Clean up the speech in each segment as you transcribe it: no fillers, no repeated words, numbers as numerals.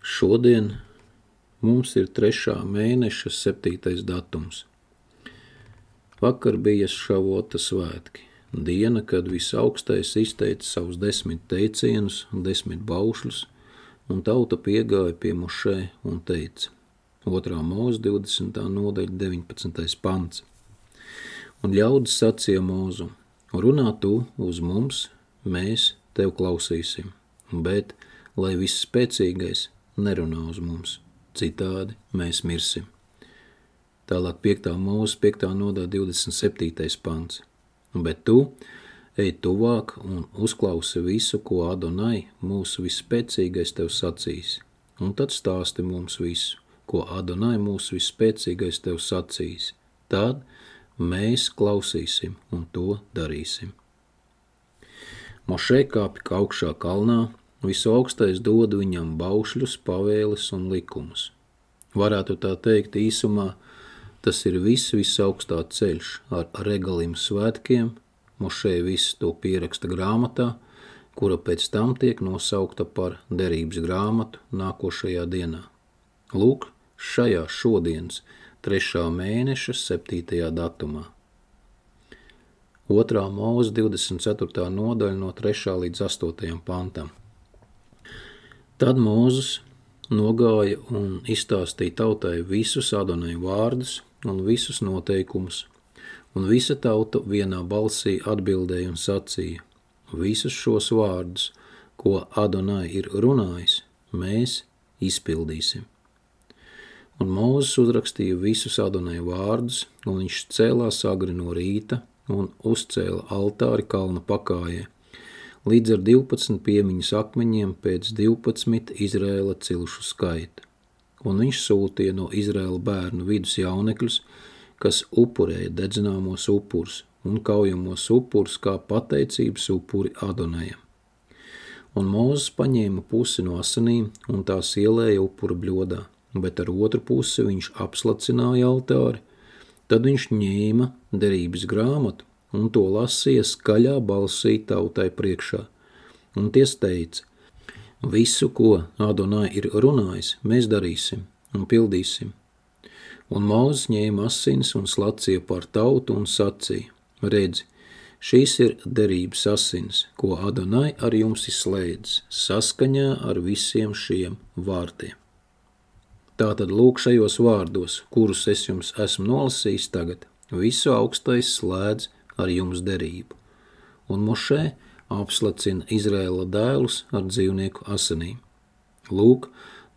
Šodien mums ir 3. mēneša 7. datums. Vakar bija Šavota svētki, diena, kad visaugstais izteica savus 10 teicienus, 10 baušļus, un tauta piegāja pie Mošē un teica. 2. Mūzes 20. nodaļa 19. pants. Un ļaudis sacīja Mūzum: runā tu uz mums, mēs tev klausīsim, bet lai viss spēcīgais nerunā uz mums, citādi mēs mirsim. Tālāk 5. Mūzes 5. nodaļa 27. pants. Bet tu ej tuvāk un uzklausi visu, ko Adonai, mūsu visspēcīgais tev sacīs, un tad stāsti mums visu, ko Adonai, mūsu visspēcīgais tev sacīs. Tad mēs klausīsim un to darīsim. Mošē kāpj augšā kalnā, visu augstais dod viņam baušļus, pavēles un likumus. Varētu tā teikt īsumā, tas ir visaugstā ceļš ar regalim svētkiem. Mošē visu to pieraksta grāmatā, kura pēc tam tiek nosaukta par derības grāmatu nākošajā dienā. Lūk, šajā šodienas 3. mēneša 7. datumā. 2. Mūzes 24. nodaļa no 3. līdz 8. pantam. Tad Mūzes nogāja un izstāstīja tautai visus Adonai vārdus un visus noteikumus, un visa tauta vienā balsī atbildēja un sacīja: visus šos vārdus, ko Adonai ir runājis, mēs izpildīsim. Un Mūzes uzrakstīja visus Adonai vārdus, un viņš cēlās agri no rīta un uzcēla altāri kalna pakājē, līdz ar 12 piemiņas akmeņiem pēc 12 Izraēla cilšu skaita. Un viņš sūtīja no Izraēla bērnu vidus jaunekļus, kas upurēja dedzināmos upurus un kaujamos upurus kā pateicības upuri Adonajam. Un Mūzes paņēma pusi no asinīm un tās ielēja upura bļodā, bet ar otru pusi viņš apslacināja altāri. Tad viņš ņēma derības grāmatu un to lasīja skaļā balsī tautai priekšā. Un tie teica: visu, ko Adonai ir runājis, mēs darīsim un pildīsim. Un Mūzes ņēma asinis un slacīja par tautu un sacīja: redzi, šīs ir derības asinis, ko Adonai ar jums izslēdz, saskaņā ar visiem šiem vārtiem. Tātad lūk šajos vārdos, kurus es jums esmu nolasījis tagad, visu augstais slēdz ar jums derību. Un Mošē apslacina Izraēla dēlus ar dzīvnieku asinīm. Lūk,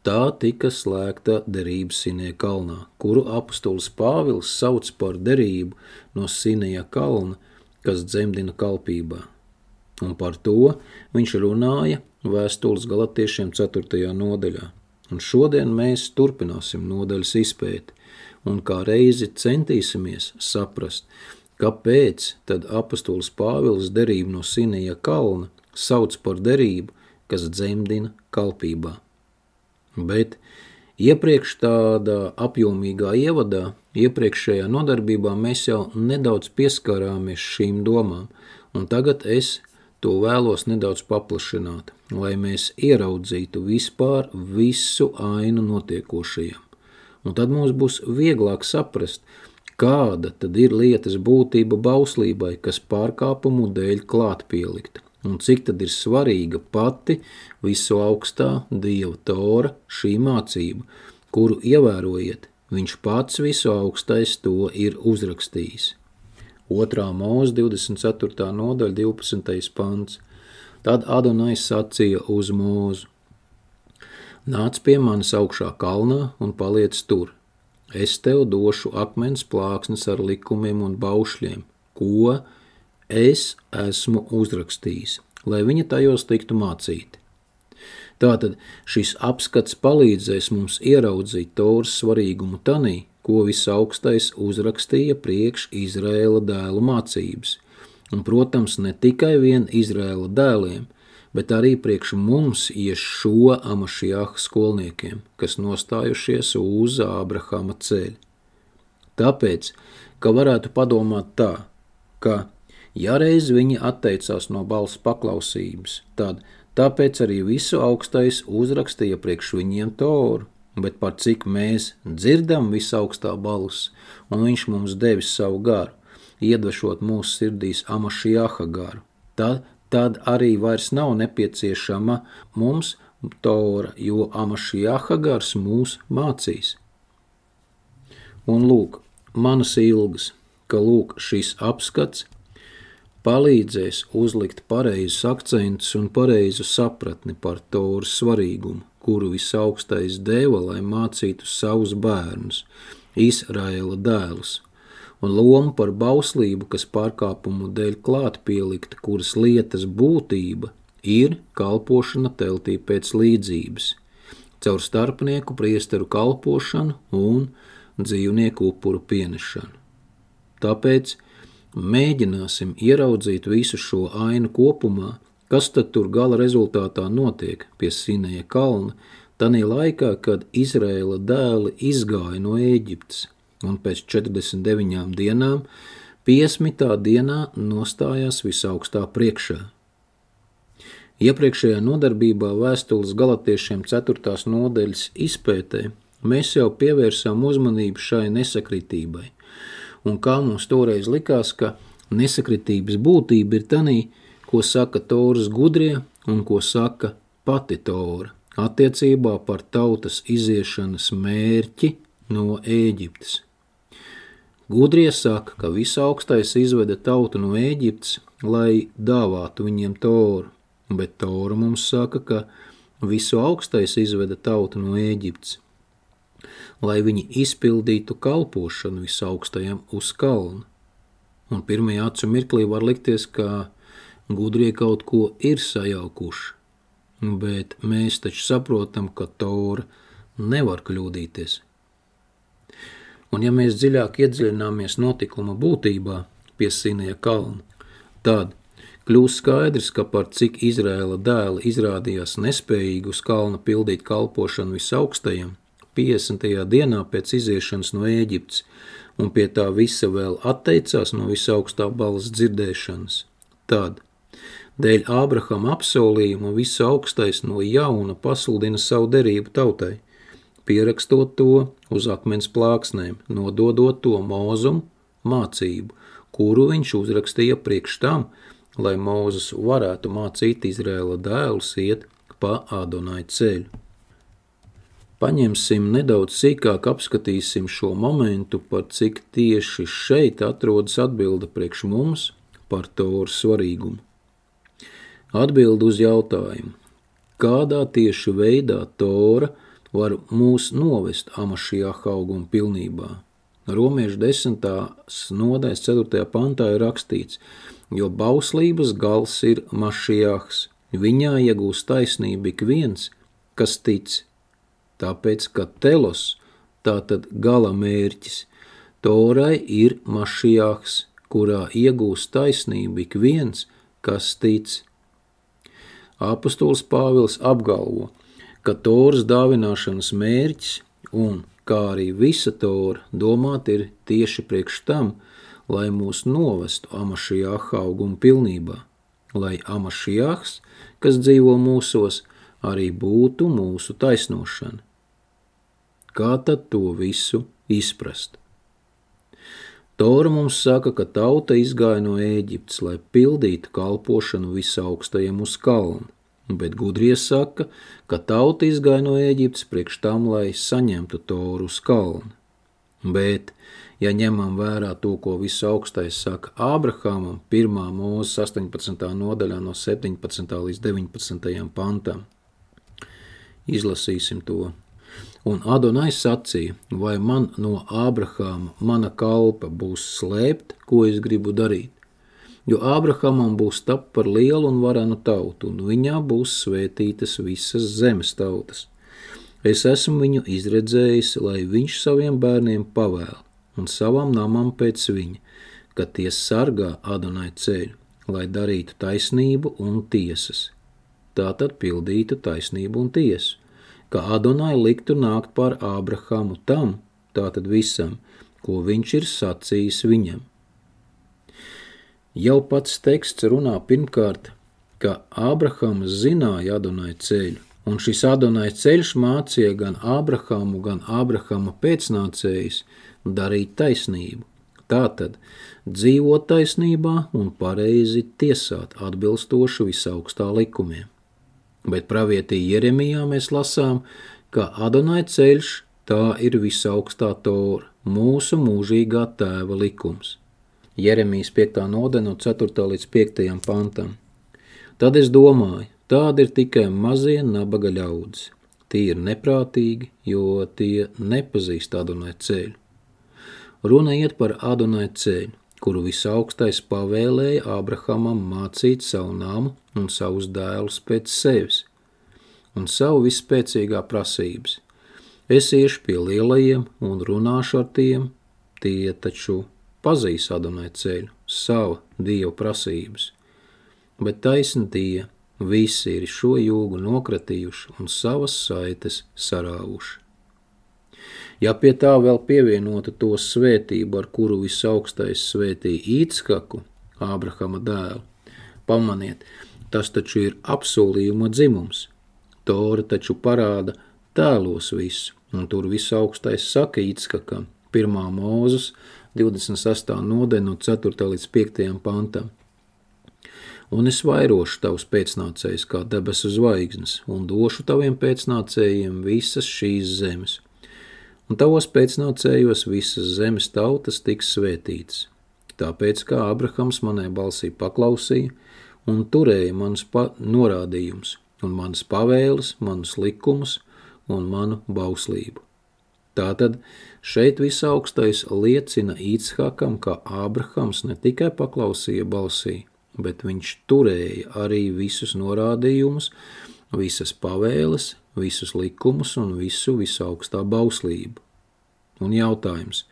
tā tika slēgta derība Sinēja kalnā, kuru apostols Pāvils sauc par derību no Sinēja kalna, kas dzemdina kalpībā. Un par to viņš runāja vēstules Galatiešiem 4. nodaļā. Un šodien mēs turpināsim nodaļas izpēti un kā reizi centīsimies saprast, kāpēc tad apostols Pāvils derību no Sinēja kalna sauc par derību, kas dzemdina kalpībā. Bet iepriekš tādā apjomīgā ievadā, iepriekšējā nodarbībā mēs jau nedaudz pieskārāmies šīm domām, un tagad es to vēlos nedaudz paplašināt, lai mēs ieraudzītu vispār visu ainu notiekošajam. Un tad mums būs vieglāk saprast, kāda tad ir lietas būtība bauslībai, kas pārkāpumu dēļ klāt pielikta, un cik tad ir svarīga pati visu augstā Dieva tora šī mācība, kuru ievērojiet, viņš pats visu augstais to ir uzrakstījis. 2. Mūzes 24. nodaļa 12. pants. Tad Adonai sacīja uz Mūzu: nāc pie manis augšā kalnā un paliec tur. Es tev došu akmens plāksnes ar likumiem un baušļiem, ko es esmu uzrakstījis, lai viņi tajos tiktu mācīti. Tātad šis apskats palīdzēs mums ieraudzīt Toras svarīgumu tanī, ko visaugstais uzrakstīja priekš Izraēla dēlu mācības. Un, protams, ne tikai vien Izraēla dēliem, bet arī priekš mums Ješua Amašiaha skolniekiem, kas nostājušies uz Ābrahama ceļa. Tāpēc, ka varētu padomāt tā, ka ja reiz viņi atteicās no balss paklausības, tad Tāpēc arī visu augstais uzrakstīja priekš viņiem Toru, bet par cik mēs dzirdam visaugstā balss, un viņš mums devis savu garu, iedvešot mūsu sirdīs Amašiaha garu, tad arī vairs nav nepieciešama mums Tora, jo Amašiaha gars mūs mācīs. Un lūk, manas ilgas, ka lūk šis apskats palīdzēs uzlikt pareizus akcentus un pareizu sapratni par Toras svarīgumu, kuru visaugstais deva, lai mācītu savus bērnus, Izraēla dēlus, un lomu par bauslību, kas pārkāpumu dēļ klāt pielikta, kuras lietas būtība ir kalpošana teltī pēc līdzības, caur starpnieku priesteru kalpošanu un dzīvnieku upuru pienešanu. Tāpēc mēģināsim ieraudzīt visu šo ainu kopumā, kas tad tur gala rezultātā notiek pie Sineja kalna, tanī laikā, kad Izraēla dēli izgāja no Ēģiptes, un pēc 49 dienām 50. dienā nostājās visaugstā priekšā. Iepriekšējā nodarbībā vēstules Galatiešiem 4. nodaļas izpētē mēs jau pievērsām uzmanību šai nesakritībai, un kā mums toreiz likās, ka nesakritības būtība ir tanī, ko saka Toras gudrie un ko saka pati Tora, attiecībā par tautas iziešanas mērķi no Ēģiptes. Gudrie saka, ka visaugstais izveda tautu no Ēģiptes, lai dāvātu viņiem Toru, bet Tora mums saka, ka visu augstais izveda tautu no Ēģiptes, lai viņi izpildītu kalpošanu visaugstajam uz kalna. Un pirmajā acu mirklī var likties, ka gudrie kaut ko ir sajaukuši, bet mēs taču saprotam, ka Tora nevar kļūdīties. Un ja mēs dziļāk iedziļināmies notikuma būtībā pie Sineja kalna, tad kļūst skaidrs, ka par cik Izraēla dēli izrādījās nespējīgi uz kalna pildīt kalpošanu visaugstajam, 50. dienā pēc iziešanas no Ēģiptes, un pie tā visa vēl atteicās no visaugstā balss dzirdēšanas. Tad, dēļ Ābrahama apsolījuma visu augstais no jauna pasludina savu derību tautai, pierakstot to uz akmens plāksnēm, nododot to Mūzum mācību, kuru viņš uzrakstīja priekš tam, lai Mūzes varētu mācīt Izraēla dēlus iet pa Adonai ceļu. Paņemsim nedaudz sīkāk, apskatīsim šo momentu, par cik tieši šeit atrodas atbilde priekš mums par Toras svarīgumu. Atbilde uz jautājumu, kādā tieši veidā Tora var mūs novest Amašiaha auguma pilnībā. Romiešu 10. nodaļas 4. pantā ir rakstīts, jo bauslības gals ir Mašiahs, viņā iegūst taisnību ik viens, kas tic. Tāpēc, ka telos, tātad gala mērķis, Torai ir Mašiahs, kurā iegūst taisnību ik viens, kas tic. Apostols Pāvils apgalvo, ka Toras dāvināšanas mērķis un kā arī visa Tora domāt ir tieši priekš tam, lai mūs novestu Amašiaha auguma pilnībā, lai Amašiahs, kas dzīvo mūsos, arī būtu mūsu taisnošana. Kā tad to visu izprast? Tora mums saka, ka tauta izgāja no Ēģiptes, lai pildītu kalpošanu visaugstajam uz kalna, bet gudrie saka, ka tauta izgāja no Ēģiptes priekš tam, lai saņemtu Toru uz kalna. Bet, ja ņemam vērā to, ko visaugstais saka Ābrahamam, 1. Mūzes 18. nodaļā no 17. līdz 19. pantam, izlasīsim to. Un Adonai sacīja, vai man no Ābrahama mana kalpa būs slēpt, ko es gribu darīt, jo Ābrahamam būs tapt par lielu un varenu tautu, un viņā būs svētītas visas zemes tautas. Es esmu viņu izredzējis, lai viņš saviem bērniem pavēl, un savam namam pēc viņa, ka tie sargā Adonai ceļu, lai darītu taisnību un tiesas. Tātad pildītu taisnību un tiesu, ka Adonai liktu nākt pār Ābrahamu tam, tātad visam, ko viņš ir sacījis viņam. Jau pats teksts runā pirmkārt ka Ābrahams zināja Adonai ceļu, un šis Adonai ceļš mācīja gan Ābrahamu, gan Ābrahama pēcnācējus darīt taisnību. Tātad dzīvot taisnībā un pareizi tiesāt atbilstoši visaugstā likumiem. Bet pravietī Jeremijā mēs lasām, ka Adonai ceļš tā ir visaugstā Tora, mūsu mūžīgā tēva likums. Jeremijas 5. nodaļa no 4. līdz 5. pantam. Tad es domāju, tādi ir tikai mazie nabaga ļaudis. Tie ir neprātīgi, jo tie nepazīst Adonai ceļu. Runa iet par Adonai ceļu, kuru visaugstais pavēlēja Ābrahamam mācīt savu namu un savus dēlus pēc sevis un savu visspēcīgā prasības. Es iešu pie lielajiem un runāšu ar tiem, tie taču pazīs Adonai ceļu, sava Dieva prasības. Bet taisni tie visi ir šo jūgu nokratījuši un savas saites sarāvuši. Ja pie tā vēl pievienotu to svētību, ar kuru visaugstais svētīja Ītskaku, Ābrahama dēlu, pamaniet, tas taču ir apsolījuma dzimums. Tora taču parāda tēlos visu, un tur visaugstais saka Ītskakam, 1. Mūzes 28. nodaļa no 4. līdz 5. pantam. Un es vairošu tavus pēcnācējus kā debesu zvaigznes, un došu taviem pēcnācējiem visas šīs zemes. Un tavos pēcnācējos visas zemes tautas tiks svētītas. Tāpēc, kā Ābrahams manai balsī paklausīja un turēja manus norādījumus, un manas pavēles, manus likumus un manu bauslību. Tātad šeit visaugstais liecina Ītskakam, ka Ābrahams ne tikai paklausīja balsī, bet viņš turēja arī visus norādījumus, visas pavēles, visus likumus un visu visaugstā bauslību. Un jautājums,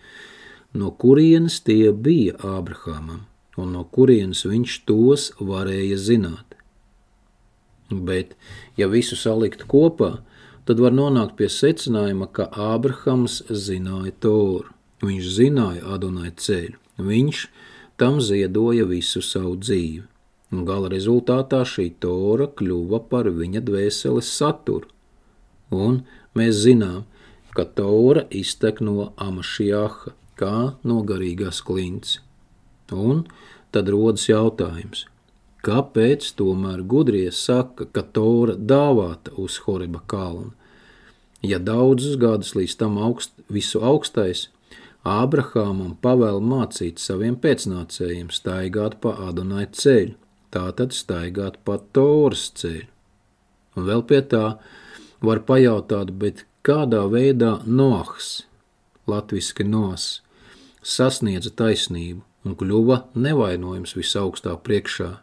no kurienes tie bija Ābrahamam, un no kurienes viņš tos varēja zināt? Bet, ja visu salikt kopā, tad var nonākt pie secinājuma, ka Ābrahams zināja Toru, viņš zināja Adonai ceļu, viņš tam ziedoja visu savu dzīvi, un gala rezultātā šī Tora kļuva par viņa dvēseles saturu. Un mēs zinām, ka Tora iztek no Amašiaha, kā no garīgās klints. Un tad rodas jautājums, kāpēc tomēr gudrie saka, ka Tora dāvāta uz Horeba kalna? Ja daudzus gadus līdz tam visu augstais, Ābrahamam pavēl mācīt saviem pēcnācējiem staigāt pa Adonai ceļu, tātad staigāt pa Toras ceļu. Un vēl pie tā var pajautāt, bet kādā veidā Noahs, latviski Noas, sasniedza taisnību un kļuva nevainojams visaugstā priekšā,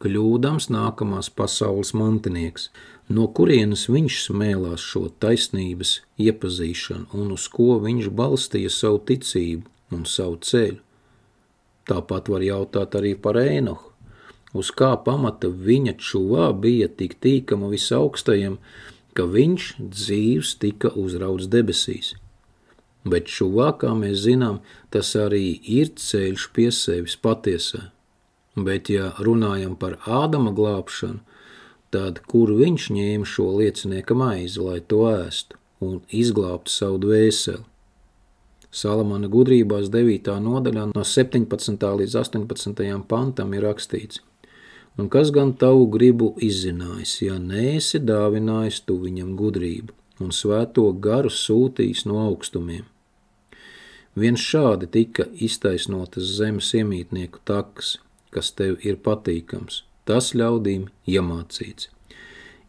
kļūdams nākamās pasaules mantinieks, no kurienes viņš smēlās šo taisnības iepazīšanu un uz ko viņš balstīja savu ticību un savu ceļu. Tāpat var jautāt arī par Ēnohu, uz kā pamata viņa čuvā bija tik tīkama visaugstajam, ka viņš dzīvs tika uzrauts debesīs. Bet čuvā, kā mēs zinām, tas arī ir ceļš pie sevis patiesā. Bet, ja runājam par Ādama glābšanu, tad kur viņš ņēma šo liecinieka maizi, lai to ēstu un izglābtu savu dvēseli? Salamana gudrībās 9. nodaļā no 17. līdz 18. pantam ir rakstīts: Un kas gan tavu gribu izzinājis, ja neesi dāvinājis tu viņam gudrību un svēto garu sūtījis no augstumiem? Viens šādi tika iztaisnotas zemes iemītnieku takas, kas tev ir patīkams, tas ļaudīm iemācīts.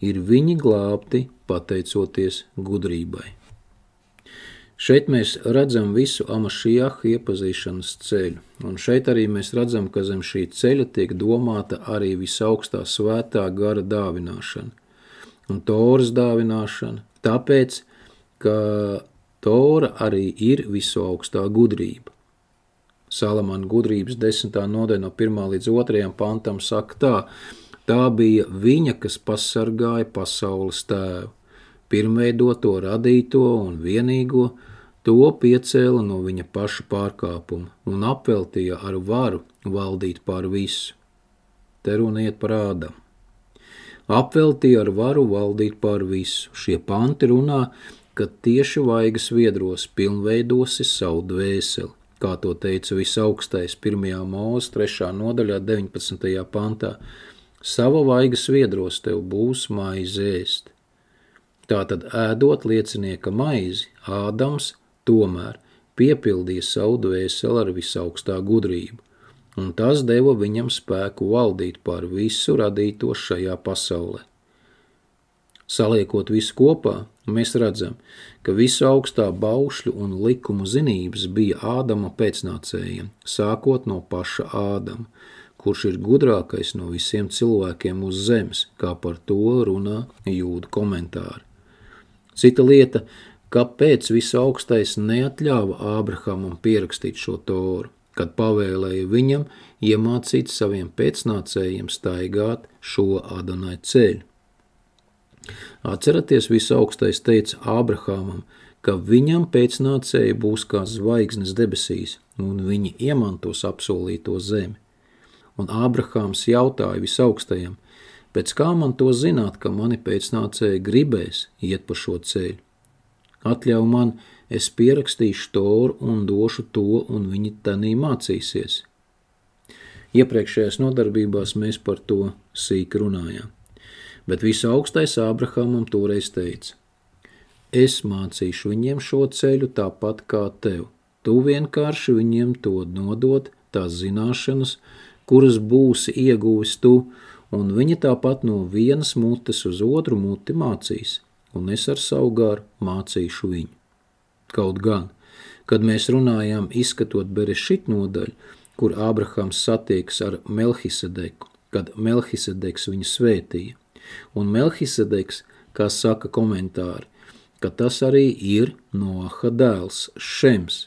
Ir viņi glābti pateicoties gudrībai. Šeit mēs redzam visu Amašiaha iepazīšanas ceļu, un šeit arī mēs redzam, ka zem šī ceļa tiek domāta arī visaugstā svētā gara dāvināšana un Toras dāvināšana, tāpēc, ka Tora arī ir visu augstā gudrība. Salamana gudrības 10. nodaļa no 1. līdz 2. pantam saka tā bija viņa, kas pasargāja pasaules tēvu, pirmveidoto, radīto un vienīgo, to piecēla no viņa paša pārkāpuma un apveltīja ar varu valdīt pār visu. Te runa iet par Ādamu. apveltīja ar varu valdīt pār visu. Šie panti runā, ka tieši vaigas viedros pilnveidosi savu dvēseli, kā to teica visaugstais 1. Mūzes 3. nodaļā 19. pantā. Sava vaigas viedros tev būs maize ēst. Tātad ēdot liecinieka maizi, Ādams tomēr piepildīja savu dvēseli ar visaugstā gudrību, un tas deva viņam spēku valdīt pār visu radīto šajā pasaulē. Saliekot visu kopā, mēs redzam, ka visu augstā baušļu un likumu zinības bija Ādama pēcnācējiem, sākot no paša Ādama, kurš ir gudrākais no visiem cilvēkiem uz zemes, kā par to runā jūdu komentāri. Cita lieta, kāpēc visaugstais neatļāva Ābrahamam pierakstīt šo toru, kad pavēlēja viņam iemācīt saviem pēcnācējiem staigāt šo Adonai ceļu. Atceraties, visaugstais teica Ābrahamam, ka viņam pēcnācēji būs kā zvaigznes debesīs, un viņi iemantos apsolīto zemi. Un Ābrahams jautāja visaugstajam, pēc kā man to zināt, ka mani pēcnācēji gribēs iet pa šo ceļu? Atļauj man, es pierakstīšu toru un došu to, un viņi tanī mācīsies. Iepriekšējās nodarbībās mēs par to sīk runājām. Bet visaugstais Ābrahamam toreiz teica, es mācīšu viņiem šo ceļu tāpat kā tev. Tu vienkārši viņiem to nodot, tās zināšanas, kuras būsi ieguvis tu, un viņi tāpat no vienas mutes uz otru muti mācīs, un es ar savu garu mācīšu viņu. Kaut gan, kad mēs runājām izskatot Berešit nodaļu, kur Ābrahams satiekas ar Melhisedeku, kad Melhisedeks viņu svētīja, un Melhisedeks, kā saka komentāri, ka tas arī ir Noaha dēls Šems,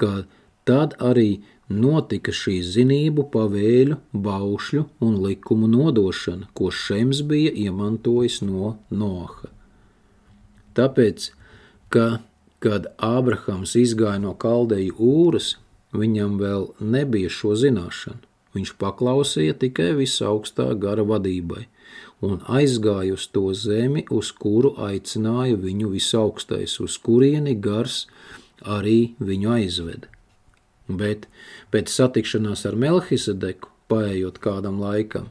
ka tad arī notika šī zinību, pavēļu, baušļu un likumu nodošana, ko Šems bija iemantojis no Noaha. Tāpēc, ka, kad Ābrahams izgāja no Kaldeju Ūras, viņam vēl nebija šo zināšanu. Viņš paklausīja tikai visaugstā gara vadībai un aizgāja uz to zemi, uz kuru aicināja viņu visaugstais, uz kurieni gars arī viņu aizveda. Bet pēc satikšanās ar Melhisedeku, paējot kādam laikam,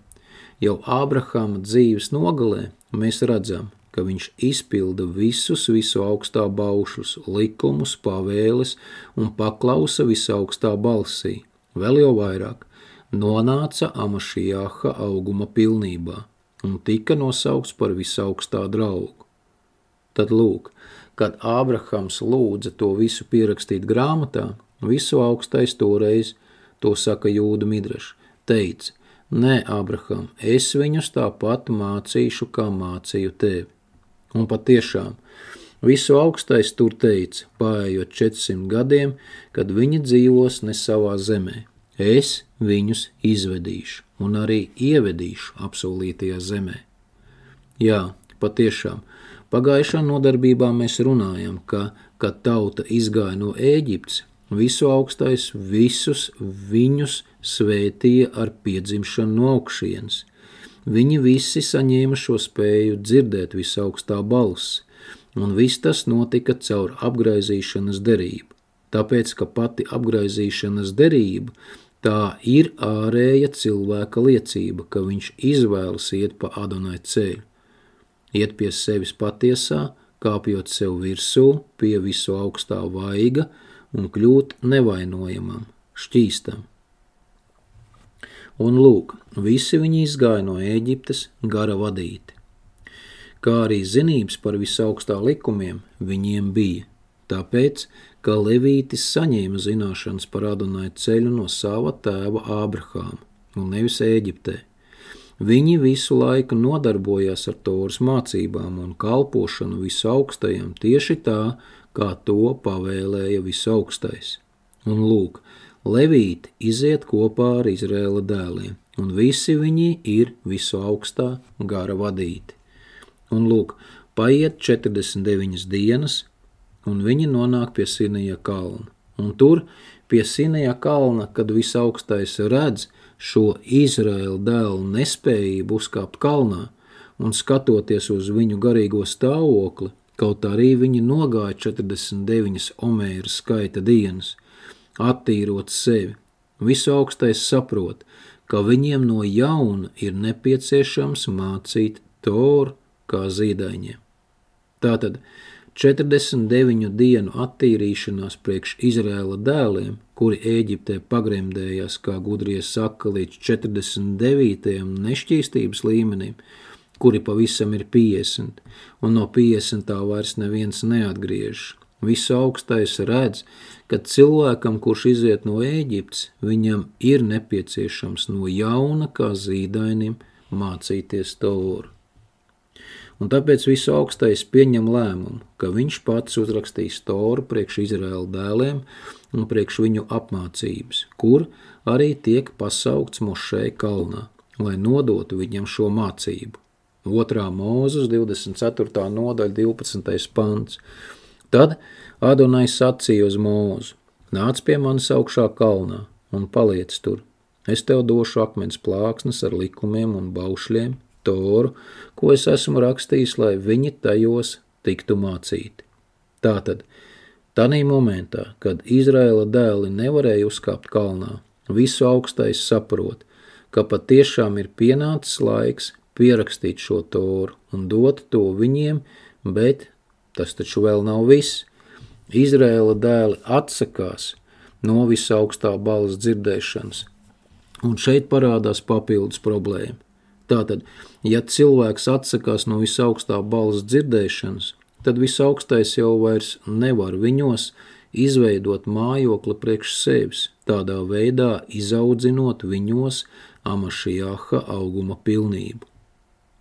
jau Ābrahama dzīves nogalē mēs redzam, ka viņš izpilda visu augstā baušus, likumus, pavēles un paklausa visaugstā balsī. Vēl jau vairāk nonāca Amašijāha auguma pilnībā un tika nosaukts par visaugstā draugu. Tad lūk, kad Ābrahams lūdza to visu pierakstīt grāmatā, visu augstais toreiz, to saka jūdu midrašs, teica, nē, Ābraham, es viņus tāpat mācīšu, kā mācīju tevi. Un patiešām, visu augstais tur teica, paējot 400 gadiem, kad viņi dzīvos ne savā zemē. Es viņus izvedīšu un arī ievedīšu apsolītajā zemē. Jā, patiešām, pagājušā nodarbībā mēs runājam, ka, kad tauta izgāja no Ēģiptes, visu augstais visus viņus svētīja ar piedzimšanu no augšienes. Viņi visi saņēma šo spēju dzirdēt visaugstā balsi, un viss tas notika caur apgraizīšanas derību. Tāpēc, ka pati apgraizīšanas derība, tā ir ārēja cilvēka liecība, ka viņš izvēlas iet pa Adonai ceļu. Iet pie sevis patiesā, kāpjot sev virsū pie visu augstā vaiga, un kļūt nevainojamam, šķīstam. Un lūk, visi viņi izgāja no Ēģiptes gara vadīti. Kā arī zinības par visaugstā likumiem viņiem bija, tāpēc, ka Levītis saņēma zināšanas par Adonai ceļu no sava tēva Ābrahāma, un nevis Ēģiptē. Viņi visu laiku nodarbojās ar Toras mācībām un kalpošanu visaugstajam tieši tā, kā to pavēlēja visaugstais. Un lūk, Levīti iziet kopā ar Izraēla dēliem, un visi viņi ir visu augstā gara vadīti. Un lūk, paiet 49 dienas, un viņi nonāk pie Sinaja kalna. Un tur, pie Sinaja kalna, kad visaugstais redz šo Izraēla dēlu nespējību uzkāpt kalnā, un skatoties uz viņu garīgo stāvokli, kaut arī viņi nogāja 49 omēra skaita dienas, attīrot sevi. Visu augstais saprot, ka viņiem no jauna ir nepieciešams mācīt Toru kā zīdaiņiem. Tātad 49 dienu attīrīšanās priekš Izraēla dēliem, kuri Ēģiptē pagremdējās, kā gudrie saka, līdz 49. nešķīstības līmenim, kuri pavisam ir 50, un no 50. vairs neviens neatgriež. Visu augstais redz, ka cilvēkam, kurš iziet no Ēģiptes, viņam ir nepieciešams no jauna kā zīdainim mācīties Toru. Un tāpēc visu augstais pieņem lēmumu, ka viņš pats uzrakstīs Toru priekš Izraēla dēliem un priekš viņu apmācības, kur arī tiek pasaukts Mošē kalnā, lai nodotu viņam šo mācību. 2. Mūzes 24. nodaļa 12. pants. Tad Adonai sacīja uz Mūzu: nāc pie manis augšā kalnā un paliec tur. Es tev došu akmens plāksnes ar likumiem un baušļiem, Toru, ko es esmu rakstījis, lai viņi tajos tiktu mācīti. Tātad, tanī momentā, kad Izraēla dēli nevarēja uzkāpt kalnā, visu augstais saprot, ka patiešām ir pienācis laiks pierakstīt šo Toru un dot to viņiem, bet tas taču vēl nav viss. Izraēla dēli atsakās no visa augstā balss dzirdēšanas, un šeit parādās papildus problēma. Tātad, ja cilvēks atsakās no visa augstā balss dzirdēšanas, tad visa augstais jau vairs nevar viņos izveidot mājokli priekš sevis, tādā veidā izaudzinot viņos Amašiaha auguma pilnību.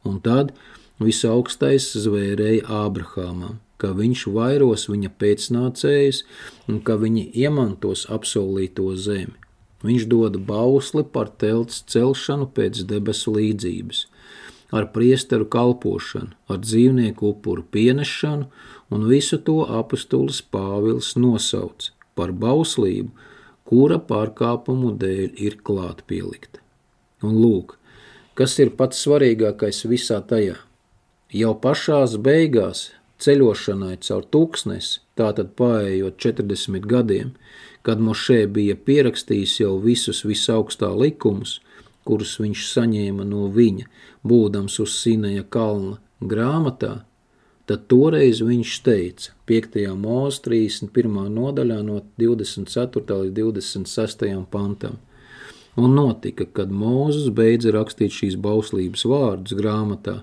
Un tad visa augstais zvērēja Ābrahamam, ka viņš vairos viņa pēcnācējus un ka viņi iemantos apsolīto zemi. Viņš dod bausli par telts celšanu pēc debesu līdzības, ar priesteru kalpošanu, ar dzīvnieku upuru pienešanu, un visu to apostolis Pāvils nosauc par bauslību, kura pārkāpumu dēļ ir klāt pielikta. Un lūk, kas ir pats svarīgākais visā tajā? Jau pašās beigās ceļošanai caur tūkstnesi, tātad paējot 40 gadiem, kad Mošē bija pierakstījis jau visus visaugstā likumus, kurus viņš saņēma no viņa, būdams uz Sinaja kalna grāmatā, tad toreiz viņš teica 5. Mūzes 31. nodaļā no 24. līdz 26. pantam. Un notika, kad Mūzes beidza rakstīt šīs bauslības vārdus grāmatā,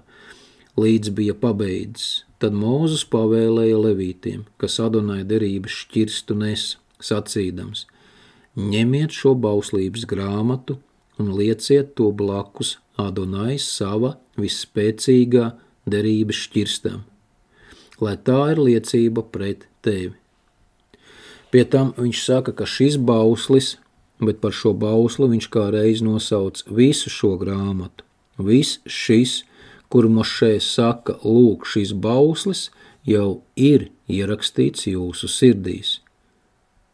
līdz bija pabeidzis. Tad Mūzes pavēlēja levītiem, kas Adonai derības šķirstu nesa, sacīdams: ņemiet šo bauslības grāmatu un lieciet to blakus Adonai sava visspēcīgā derības šķirstam, lai tā ir liecība pret tevi. Pie tam viņš saka, ka šis bauslis, bet par šo bausli viņš kā reiz nosauc visu šo grāmatu. Viss šis, kuru Mošē saka, lūk, šis bauslis jau ir ierakstīts jūsu sirdīs.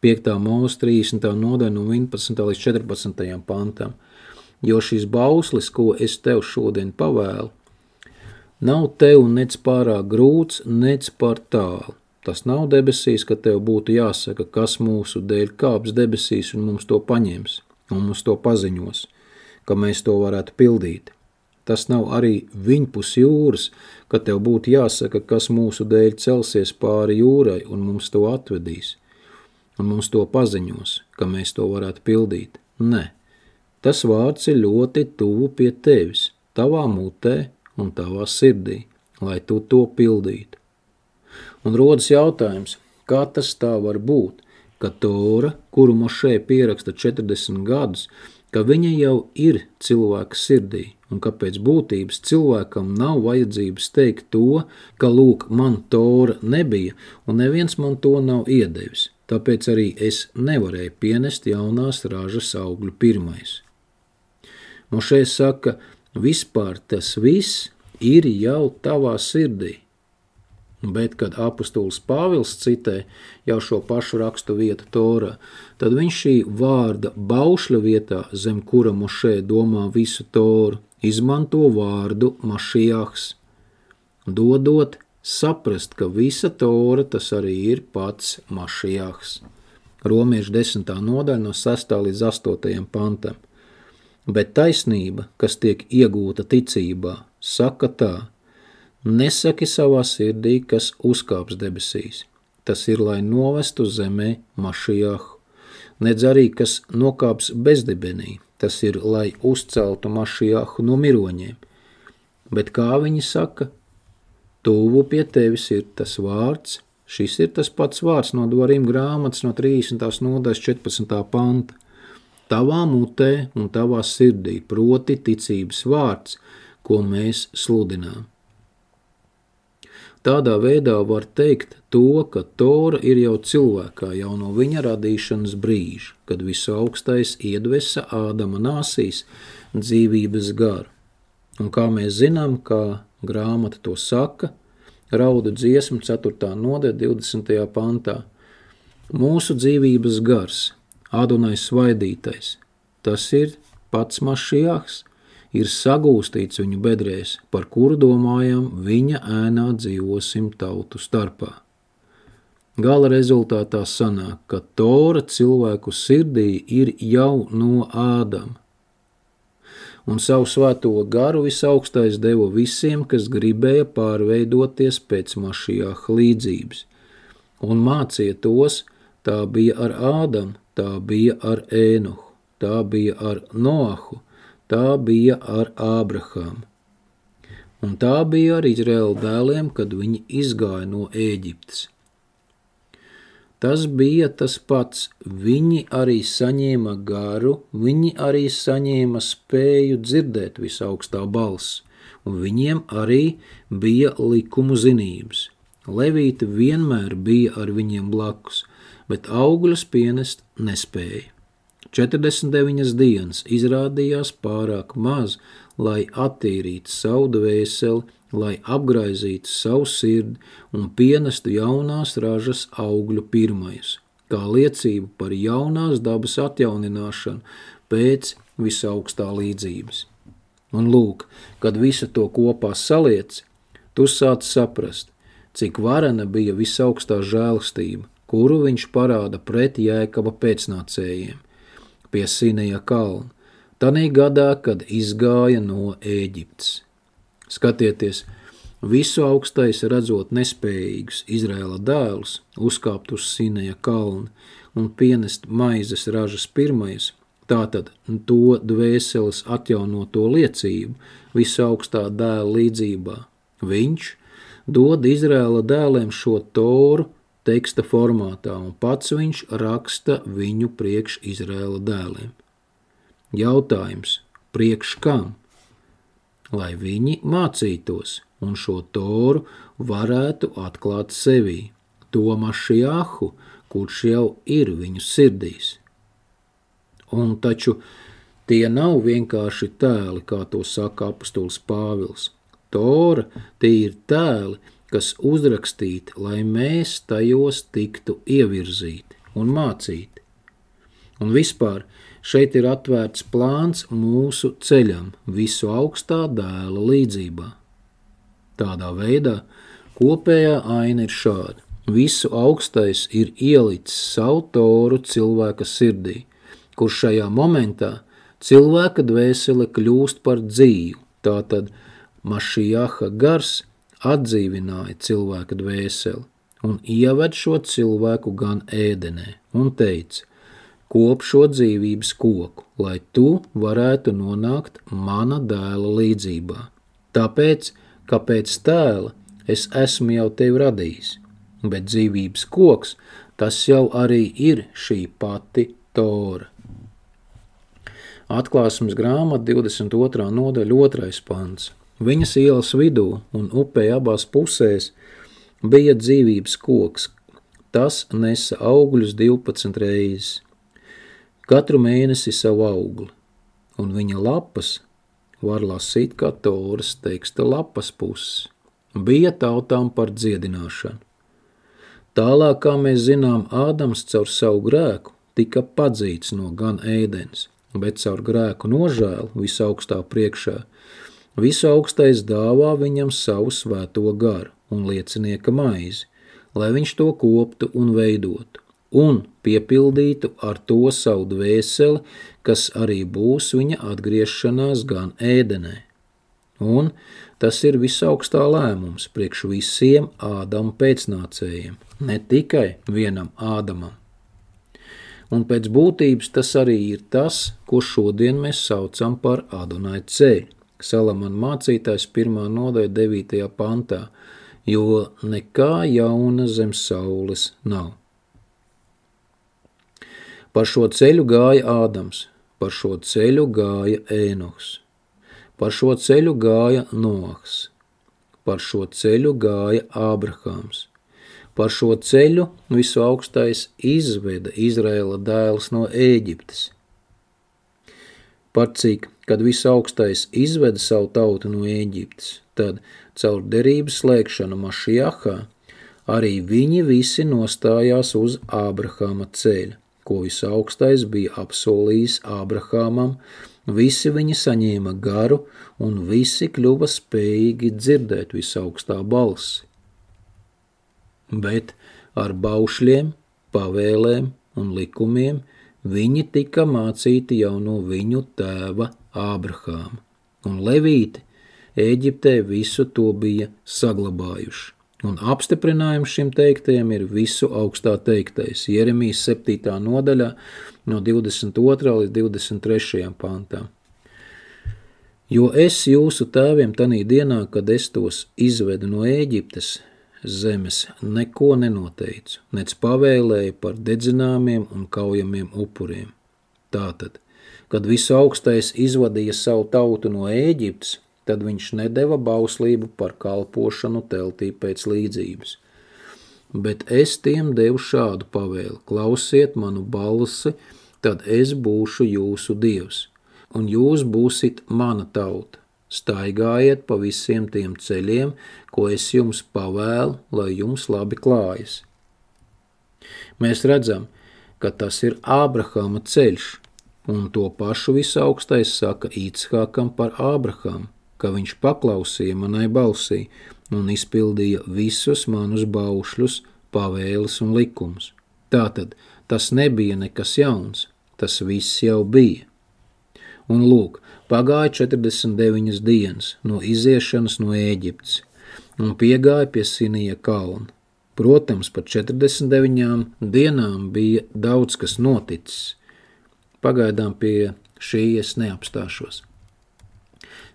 5. Mūzes 30. nodaļa no 11. līdz 14. pantam, jo šis bauslis, ko es tev šodien pavēlu, nav tev nec pārāk grūts, nec par tālu. Tas nav debesīs, ka tev būtu jāsaka, kas mūsu dēļ kāps debesīs un mums to paņems, un mums to paziņos, ka mēs to varētu pildīt. Tas nav arī viņpus jūras, ka tev būtu jāsaka, kas mūsu dēļ celsies pāri jūrai un mums to atvedīs, un mums to paziņos, ka mēs to varētu pildīt. Nē, tas vārds ir ļoti tuvu pie tevis, tavā mutē un tavā sirdī, lai tu to pildītu. Un rodas jautājums, kā tas tā var būt, ka Tora, kuru Mošē pieraksta 40 gadus, ka viņa jau ir cilvēka sirdī, un ka pēc būtības cilvēkam nav vajadzības teikt to, ka lūk, man Tora nebija, un neviens man to nav iedevis, tāpēc arī es nevarēju pienest jaunās ražas augļu pirmais. Mošē saka, vispār tas viss ir jau tavā sirdī. Bet, kad apostolis Pāvils citē jau šo pašu rakstu vietu Torā, tad viņš šī vārda baušļa vietā, zem kura Mošē domā visu Toru, izmanto vārdu Mašijahs, dodot saprast, ka visa Tora tas arī ir pats Mašijahs. Romiešu 10. nodaļa no 6. līdz 8. pantam. Bet taisnība, kas tiek iegūta ticībā, saka tā: nesaki savā sirdī, kas uzkāps debesīs. Tas ir, lai novestu zemē Mašijahu. Nedz arī, kas nokāps bezdibenī. Tas ir, lai uzceltu Mašijahu no miroņiem. Bet kā viņi saka? Tuvu pie tevis ir tas vārds. Šis ir tas pats vārds no Dvarim grāmatas no 30. nodaļas 14. panta. Tavā mutē un tavā sirdī, proti ticības vārds, ko mēs sludinām. Tādā veidā var teikt to, ka Tora ir jau cilvēkā jau no viņa radīšanas brīža, kad Visaugstais iedvesa Ādama nāsīs dzīvības garu. Un kā mēs zinām, kā grāmata to saka, Raudu dziesma 4. nodaļa 20. pantā. Mūsu dzīvības gars, Adonai svaidītais, tas ir pats Mašijahs, ir sagūstīts viņu bedrēs, par kuru domājam viņa ēnā dzīvosim tautu starpā. Gala rezultātā sanāk, ka Tora cilvēku sirdī ir jau no Ādama. Un savu svēto garu Visaugstais deva visiem, kas gribēja pārveidoties pēc Mašijaha līdzības. Un mācīja tos, tā bija ar Ādamu, tā bija ar Ēnohu, tā bija ar Noahu, tā bija ar Ābrahāmu. Un tā bija ar Izraēla dēliem, kad viņi izgāja no Ēģiptes. Tas bija tas pats, viņi arī saņēma garu, viņi arī saņēma spēju dzirdēt visaugstā balss, un viņiem arī bija likumu zinības. Levīti vienmēr bija ar viņiem blakus, bet augļus pienest nespēja. 49 dienas izrādījās pārāk maz, lai attīrītu savu dvēseli, lai apgraizītu savu sirdi un pienestu jaunās ražas augļu pirmajus, kā liecību par jaunās dabas atjaunināšanu pēc visaugstā līdzības. Un lūk, kad visu to kopā saliec, tu sāc saprast, cik varena bija visaugstā žēlastība, kuru viņš parāda pret Jēkaba pēcnācējiem pie Sineja kalna, tanī gadā, kad izgāja no Ēģiptes. Skatieties, visu augstais redzot nespējīgus Izraēla dēlus uzkāpt uz Sineja kalna un pienest maizes ražas pirmais, tātad to dvēseles atjaunoto liecību visu augstā dēla līdzībā. Viņš dod Izraēla dēliem šo Toru teksta formātā, un pats viņš raksta viņu priekš Izraēla dēliem. Jautājums, priekš kam? Lai viņi mācītos un šo Toru varētu atklāt sevī, to Mašijahu, kurš jau ir viņu sirdīs. Un taču tie nav vienkārši tēli, kā to saka apustulis Pāvils. Tora tie ir tēli, kas uzrakstīti, lai mēs tajos tiktu ievirzīti un mācīti. Un vispār šeit ir atvērts plāns mūsu ceļam visu augstā dēla līdzībā. Tādā veidā kopējā aina ir šāda. Visu augstais ir ielicis savu Toru cilvēka sirdī, kur šajā momentā cilvēka dvēsele kļūst par dzīvu. Tātad Mašijaha gars atdzīvināja cilvēka dvēseli un ieved šo cilvēku gan ēdenē un teica: kop šo dzīvības koku, lai tu varētu nonākt mana dēla līdzībā. Tāpēc, ka pēc tēla es esmu jau tevi radījis, bet dzīvības koks, tas jau arī ir šī pati Tora. Atklāsmes grāmata 22. nodaļa 2. pants. Viņas ielas vidū un upei abās pusēs bija dzīvības koks. Tas nesa augļus 12 reizes, katru mēnesi savu augli, un viņa lapas var lasīt kā Toras teksta lapas puses. Bija tautām par dziedināšanu. Tālāk, kā mēs zinām, Ādams caur savu grēku tika padzīts no gan ēdens, bet caur grēku nožēlu visaugstā priekšā visaugstais dāvā viņam savu svēto garu un liecinieka maizi, lai viņš to koptu un veidotu, un piepildītu ar to savu dvēseli, kas arī būs viņa atgriešanās gan ēdenē. Un tas ir visaugstā lēmums priekš visiem Ādama pēcnācējiem, ne tikai vienam Ādamam. Un pēc būtības tas arī ir tas, ko šodien mēs saucam par Adonai ceļu. Salamana mācītājs 1. nodaļa 9. pantā, jo nekā jauna zem saules nav. Par šo ceļu gāja Ādams, par šo ceļu gāja Ēnohs, par šo ceļu gāja Noahs, par šo ceļu gāja Ābrahāms. Par šo ceļu visaugstais izveda Izraēla dēlus no Ēģiptes. Par cik, kad visaugstais izveda savu tautu no Ēģiptes, tad caur derības slēgšanu Mašiahā arī viņi visi nostājās uz Ābrahāma ceļa, ko visaugstais bija apsolījis Ābrahāmam, visi viņi saņēma garu un visi kļuva spējīgi dzirdēt visaugstā balsi. Bet ar baušļiem, pavēlēm un likumiem viņi tika mācīti jau no viņu tēva Ābrahāma, un levīti Ēģiptē visu to bija saglabājuši. Un apstiprinājums šim teiktajam ir visu augstā teiktais, Jeremijas 7. nodaļā no 22. līdz 23. pantā. Jo es jūsu tēviem tanī dienā, kad es tos izvedu no Ēģiptes zemes, neko nenoteicu, nec pavēlēju par dedzināmiem un kaujamiem upuriem. Tātad, kad visaugstais izvadīja savu tautu no Ēģiptes, tad viņš nedeva bauslību par kalpošanu teltī pēc līdzības. Bet es tiem devu šādu pavēli, klausiet manu balsi, tad es būšu jūsu Dievs, un jūs būsit mana tauta. Staigājiet pa visiem tiem ceļiem, ko es jums pavēlu, lai jums labi klājas. Mēs redzam, ka tas ir Ābrahama ceļš, un to pašu visaugstais saka Īchākam par Ābrahāmu, ka viņš paklausīja manai balsī un izpildīja visus manus baušļus, pavēles un likumus. Tātad tas nebija nekas jauns, tas viss jau bija. Un lūk, pagāja 49 dienas no iziešanas no Ēģiptes un piegāja pie Sinija kalna. Protams, par 49 dienām bija daudz kas noticis. Pagaidām pie šī es neapstāšos.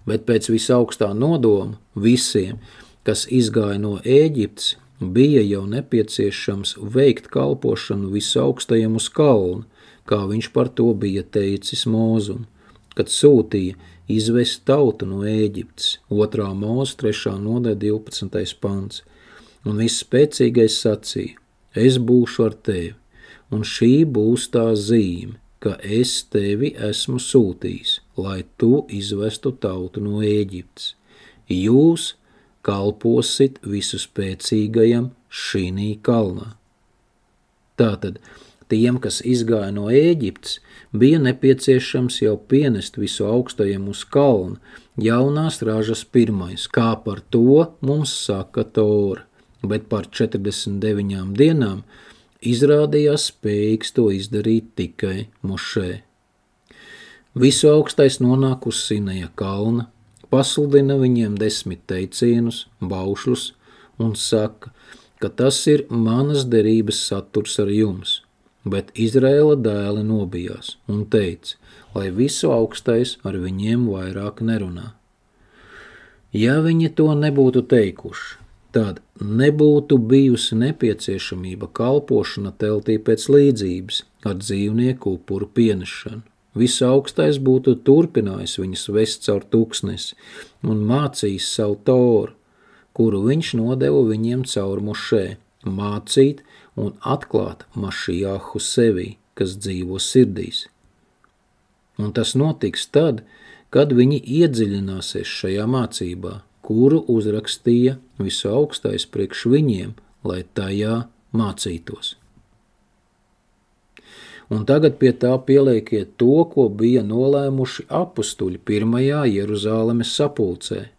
Bet pēc visaugstā nodoma visiem, kas izgāja no Ēģiptes, bija jau nepieciešams veikt kalpošanu visaugstajam uz kalna, kā viņš par to bija teicis Mūzum, kad sūtīja izvest tautu no Ēģiptes, 2. Mūzes 3. nodaļa 12. pants. Un visspēcīgais sacīja, es būšu ar tevi, un šī būs tā zīme, ka es tevi esmu sūtījis, lai tu izvestu tautu no Ēģiptes. Jūs kalposit visuspēcīgajam šinī kalnā. Tātad, tiem, kas izgāja no Ēģiptes, bija nepieciešams jau pienest visu augstajam uz kalna, jaunās ražas pirmais, kā par to mums saka Tora, bet par 49 dienām izrādījās spējīgs to izdarīt tikai Mošē. Visu augstais nonāk uz Sinaja kalna, pasludina viņiem 10 teicienus, baušļus un saka, ka tas ir manas derības saturs ar jums. Bet Izraēla dēli nobijās un teica, lai visu augstais ar viņiem vairāk nerunā. Ja viņi to nebūtu teikuši, tad nebūtu bijusi nepieciešamība kalpošana teltī pēc līdzības ar dzīvnieku upuru pienešanu. Visaugstais būtu turpinājis viņus vest caur tūkstnesi un mācījis savu Toru, kuru viņš nodeva viņiem caur Mošē, mācīt un atklāt Mašiahu sevī, kas dzīvo sirdīs. Un tas notiks tad, kad viņi iedziļināsies šajā mācībā, kuru uzrakstīja visaugstais priekš viņiem, lai tajā mācītos. un tagad pie tā pieliekiet to, ko bija nolēmuši apustuļi pirmajā Jeruzālemes sapulcē.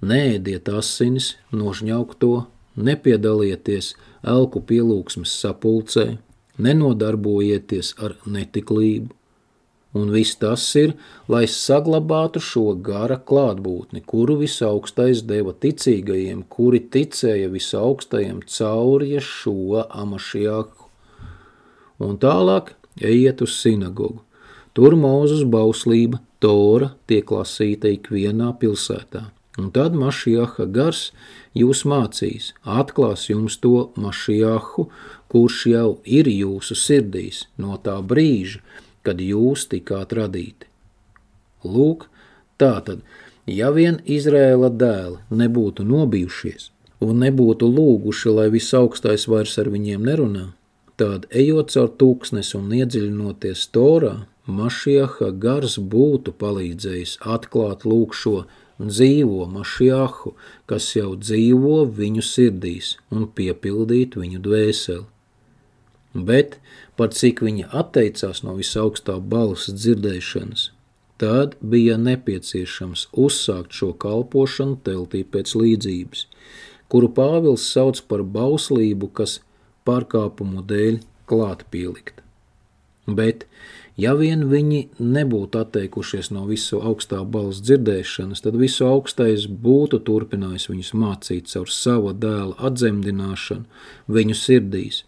Neēdiet asinis, nožņaukt to, nepiedalieties elku pielūgsmes sapulcē, nenodarbojieties ar netiklību. Un viss tas ir, lai saglabātu šo gara klātbūtni, kuru Visaugstais deva ticīgajiem, kuri ticēja Visaugstajam caur Ješua Amašiahu. Un tālāk ejiet uz sinagogu. Tur Mūzes bauslība, Tora, tiek lasīta ikvienā pilsētā. Un tad Mašiaha gars jūs mācīs, atklās jums to Mašiahu, kurš jau ir jūsu sirdīs no tā brīža, kad jūs tikāt radīti. Lūk, tātad, ja vien Izraēla dēli nebūtu nobijušies un nebūtu lūguši, lai Visaugstais vairs ar viņiem nerunā, tad, ejot caur tūkstnesi un iedziļinoties Torā, Mašiaha gars būtu palīdzējis atklāt lūk šo dzīvo Mašiahu, kas jau dzīvo viņu sirdīs un piepildīt viņu dvēseli. Bet, par cik viņa atteicās no Visaugstā balss dzirdēšanas, tad bija nepieciešams uzsākt šo kalpošanu teltī pēc līdzības, kuru Pāvils sauc par bauslību, kas pārkāpumu dēļ klāt pielikt. Bet, ja vien viņi nebūtu atteikušies no visu augstā balss dzirdēšanas, tad visu augstais būtu turpinājis viņus mācīt caur sava dēla atzemdināšanu viņu sirdīs,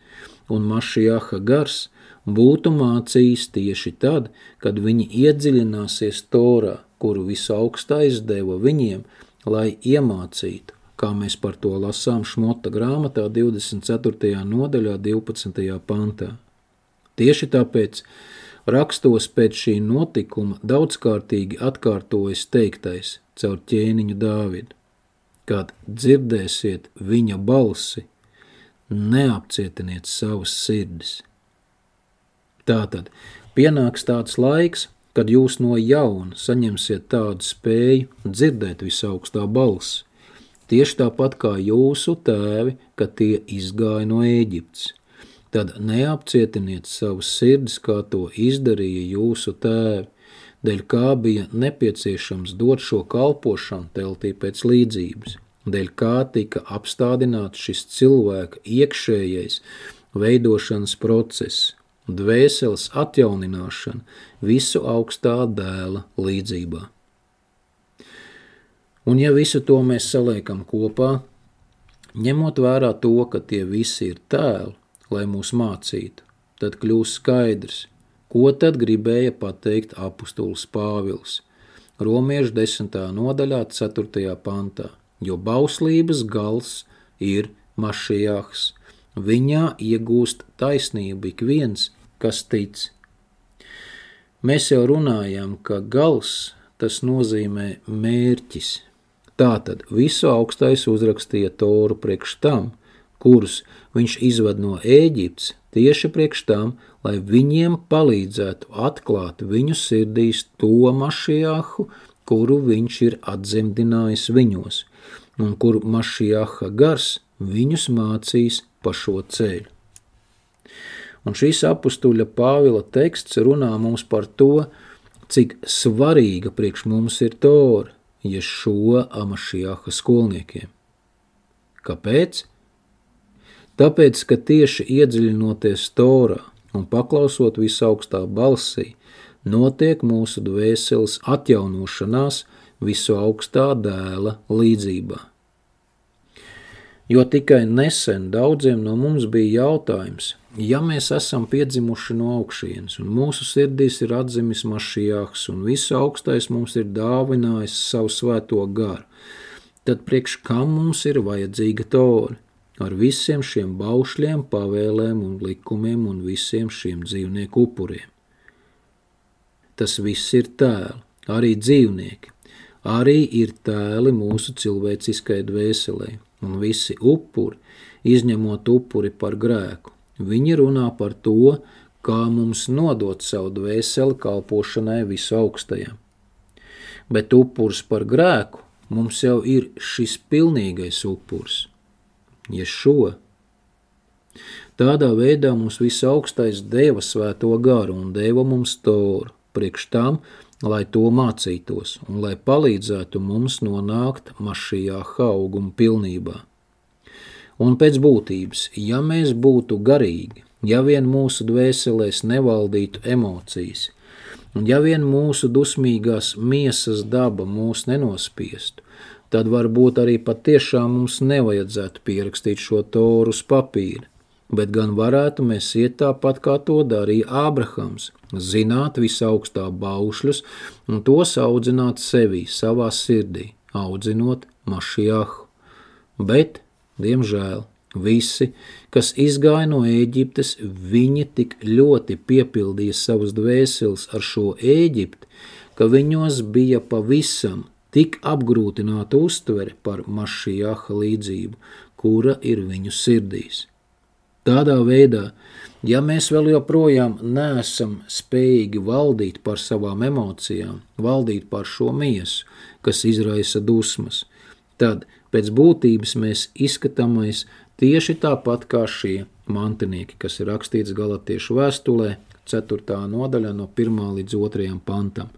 un Mašiaha gars būtu mācījis tieši tad, kad viņi iedziļināsies Torā, kuru Visaugstais deva viņiem, lai iemācītu, kā mēs par to lasām Šmota grāmatā 24. nodaļā 12. pantā. Tieši tāpēc rakstos pēc šī notikuma daudzkārtīgi atkārtojas teiktais caur ķēniņu Dāvidu, kad dzirdēsiet viņa balsi, neapcietiniet savas sirdis. Tātad pienāks tāds laiks, kad jūs no jauna saņemsiet tādu spēju dzirdēt Visaugstā balsi, tieši tāpat kā jūsu tēvi, kad tie izgāja no Ēģiptes. Tad neapcietiniet savas sirdis, kā to izdarīja jūsu tēvi, dēļ kā bija nepieciešams dot šo kalpošanu teltī pēc līdzības, dēļ kā tika apstādināts šis cilvēka iekšējais veidošanas process, dvēseles atjaunināšana visu augstā dēla līdzībā. Un ja visu to mēs saliekam kopā, ņemot vērā to, ka tie visi ir tēli, lai mūs mācītu, tad kļūs skaidrs, ko tad gribēja pateikt apustulis Pāvils, Romiešu 10. nodaļā 4. pantā, jo bauslības gals ir Mašiahs, viņā iegūst taisnību ik viens, kas tic. Mēs jau runājām, ka gals tas nozīmē mērķis. Tātad visu augstais uzrakstīja Toru priekš tam, kurus viņš izved no Ēģiptes tieši priekš tam, lai viņiem palīdzētu atklāt viņu sirdīs to Mašiahu, kuru viņš ir atzemdinājis viņos, un kuru Mašiaha gars viņus mācīs pa šo ceļu. Un šīs apustuļa Pāvila teksts runā mums par to, cik svarīga priekš mums ir Tora, Ješua Amašiaha skolniekiem. Kāpēc? Tāpēc, ka tieši iedziļinoties Torā un paklausot visaugstā balsī, notiek mūsu dvēseles atjaunošanās visu augstā dēla līdzībā. Jo tikai nesen daudziem no mums bija jautājums, ja mēs esam piedzimuši no augšienes un mūsu sirdīs ir atzimis Mašiahs un visu augstais mums ir dāvinājis savu svēto garu, tad priekš kam mums ir vajadzīga Tora ar visiem šiem baušļiem, pavēlēm un likumiem un visiem šiem dzīvnieku upuriem? Tas viss ir tēli, arī dzīvnieki, arī ir tēli mūsu cilvēciskai dvēselē, un visi upuri, izņemot upuri par grēku, viņi runā par to, kā mums nodot savu dvēseli kalpošanai visu augstajam. Bet upurs par grēku mums jau ir šis pilnīgais upurs, Ješua. Tādā veidā mums visaugstais deva svēto garu un deva mums Toru, priekš tam, lai to mācītos un lai palīdzētu mums nonākt Mašijāha auguma pilnībā. Un pēc būtības, ja mēs būtu garīgi, ja vien mūsu dvēselēs nevaldītu emocijas, un ja vien mūsu dusmīgās miesas daba mūs nenospiestu, tad varbūt arī patiešām mums nevajadzētu pierakstīt šo Toru uz papīra, bet gan varētu mēs iet tāpat, kā to darīja Ābrahams, zināt visaugstā baušļus un tos audzināt sevī, savā sirdī, audzinot Mašijāhu. Bet, diemžēl, visi, kas izgāja no Ēģiptes, viņi tik ļoti piepildīja savus dvēseles ar šo Ēģipti, ka viņos bija pavisam tik apgrūtināta uztvere par Mašijāha līdzību, kura ir viņu sirdīs. Tādā veidā, ja mēs vēl joprojām neesam spējīgi valdīt par savām emocijām, valdīt par šo miesu, kas izraisa dusmas, tad pēc būtības mēs izskatāmies tieši tāpat kā šie mantinieki, kas ir rakstīts Galatiešu vēstulē, 4. nodaļā no 1. līdz 2. pantam.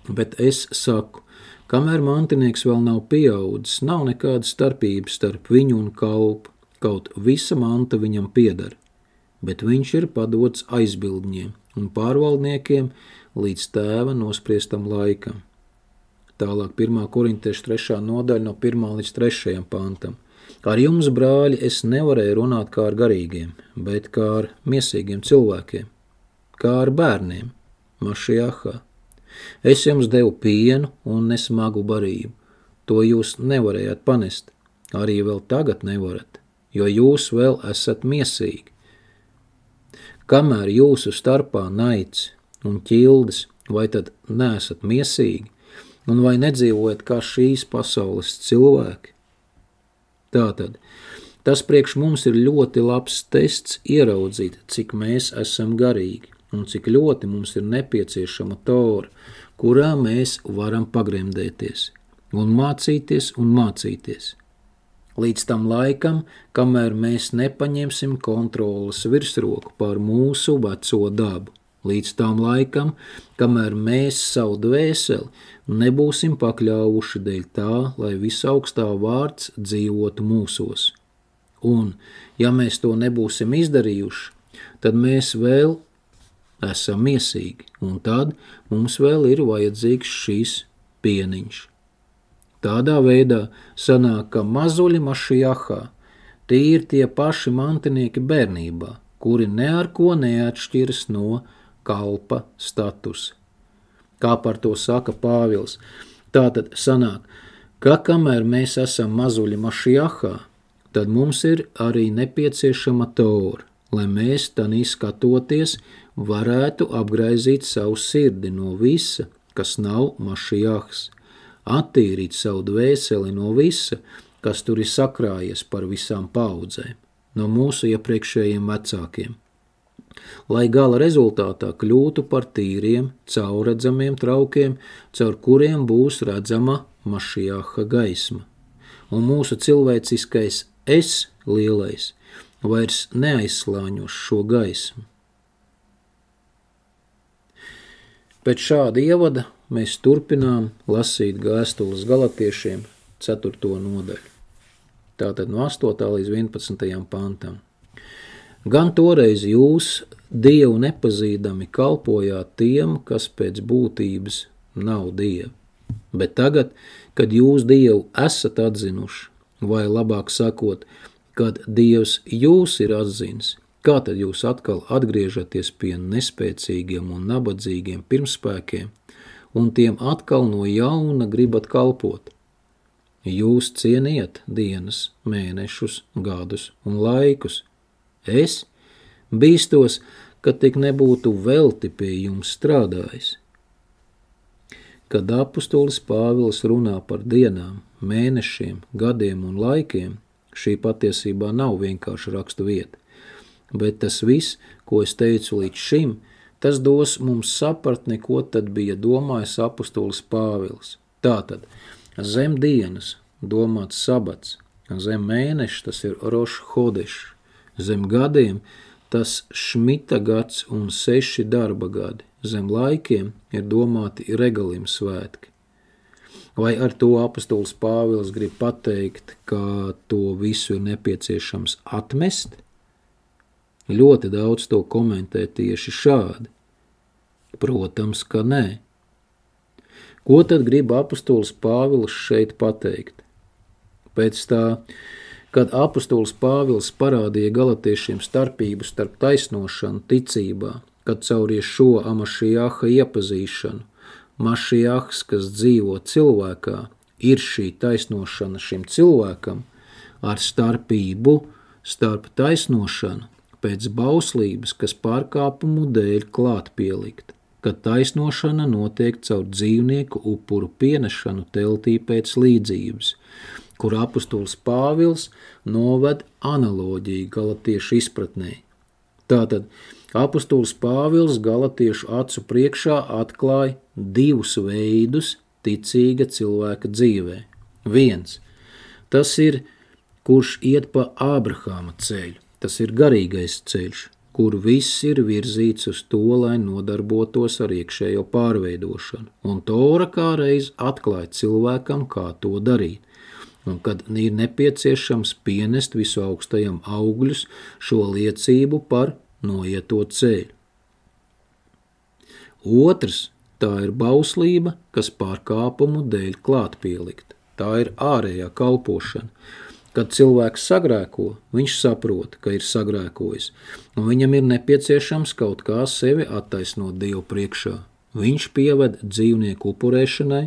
Bet es saku, kamēr mantinieks vēl nav pieaudzis, nav nekāda starpības starp viņu un kalpu, kaut visa manta viņam pieder, bet viņš ir padots aizbildņiem un pārvaldniekiem līdz tēva nospriestam laikam. Tālāk 1. korintiešu 3. nodaļa no 1. līdz 3. pantam. Ar jums, brāļi, es nevarēju runāt kā ar garīgiem, bet kā ar miesīgiem cilvēkiem, kā ar bērniem, Mašijāhā. Es jums devu pienu un nesmagu barību, to jūs nevarējāt panest, arī vēl tagad nevarat, jo jūs vēl esat miesīgi. Kamēr jūsu starpā naids un ķildes, vai tad neesat miesīgi, un vai nedzīvojat kā šīs pasaules cilvēki? Tātad, tas priekš mums ir ļoti labs tests ieraudzīt, cik mēs esam garīgi un cik ļoti mums ir nepieciešama Tora, kurā mēs varam pagremdēties un mācīties. Līdz tam laikam, kamēr mēs nepaņemsim kontroles virsroku pār mūsu veco dabu, līdz tam laikam, kamēr mēs savu dvēseli nebūsim pakļāvuši dēļ tā, lai visaugstā vārds dzīvotu mūsos. Un, ja mēs to nebūsim izdarījuši, tad mēs vēl esam miesīgi, un tad mums vēl ir vajadzīgs šīs pieniņš. Tādā veidā sanāk, ka mazuļi Mašijāhā tie ir tie paši mantinieki bērnībā, kuri ne ar ko neatšķiras no kalpa statusa. Kā par to saka Pāvils, tātad sanāk, ka kamēr mēs esam mazuļi Mašijāhā, tad mums ir arī nepieciešama Tora, lai mēs tanī skatoties varētu apgraizīt savu sirdi no visa, kas nav Mašijāhs, attīrīt savu dvēseli no visa, kas tur ir sakrājies par visām paudzēm, no mūsu iepriekšējiem vecākiem, lai gala rezultātā kļūtu par tīriem, caurredzamiem traukiem, caur kuriem būs redzama Mašijāha gaisma, un mūsu cilvēciskais es lielais vairs neaizslāņos šo gaismu. Pēc šāda ievada mēs turpinām lasīt vēstules Galatiešiem 4. nodaļu. Tātad no 8. līdz 11. pantam. Gan toreiz jūs, Dievu nepazīdami, kalpojāt tiem, kas pēc būtības nav Dievi. Bet tagad, kad jūs Dievu esat atzinuši, vai labāk sakot, kad Dievs jūs ir atzinis, kā tad jūs atkal atgriežaties pie nespēcīgiem un nabadzīgiem pirmspēkiem, un tiem atkal no jauna gribat kalpot? Jūs cieniet dienas, mēnešus, gadus un laikus. Es bīstos, ka tik nebūtu velti pie jums strādājis. Kad apustulis Pāvils runā par dienām, mēnešiem, gadiem un laikiem, šī patiesībā nav vienkārši rakstu vieta, bet tas viss, ko es teicu līdz šim, tas dos mums sapratni, ko tad bija domājis apustulis Pāvils. Tātad, zem dienas domāts sabats, zem mēneša tas ir Roš Hodešs, Zem gadiem tas Šmita gads un 6 darba gadi. Zem laikiem ir domāti regalim svētki. Vai ar to apostols Pāvils grib pateikt, ka to visu ir nepieciešams atmest? Ļoti daudz to komentē tieši šādi. Protams, ka nē. Ko tad grib apostols Pāvils šeit pateikt? Pēc tā, kad apostols Pāvils parādīja galotiešiem starpību starp taisnošanu ticībā, kad caur šo Amašiaha iepazīšanu, Mašiahs, kas dzīvo cilvēkā, ir šī taisnošana šim cilvēkam, ar starpību starp taisnošanu pēc bauslības, kas pārkāpumu dēļ klāt pielikt, kad taisnošana notiek caur dzīvnieku upuru pienešanu teltī pēc līdzības, kur apostols Pāvils noved analoģiju galatiešu izpratnē. Tātad apostols Pāvils galatiešu acu priekšā atklāja 2 veidus ticīga cilvēka dzīvē. 1. Tas ir, kurš iet pa Ābrahāma ceļu. Tas ir garīgais ceļš, kur viss ir virzīts uz to, lai nodarbotos ar iekšējo pārveidošanu. Un Tora kā reiz atklāja cilvēkam, kā to darīt. Un kad ir nepieciešams pienest visu augstajam augļus šo liecību par noieto ceļu. 2. Tā ir bauslība, kas pārkāpumu dēļ klāt pielikt. Tā ir ārējā kalpošana. Kad cilvēks sagrēko, viņš saprot, ka ir sagrēkojis, un viņam ir nepieciešams kaut kā sevi attaisnot Dievu priekšā. Viņš pieved dzīvnieku upurēšanai,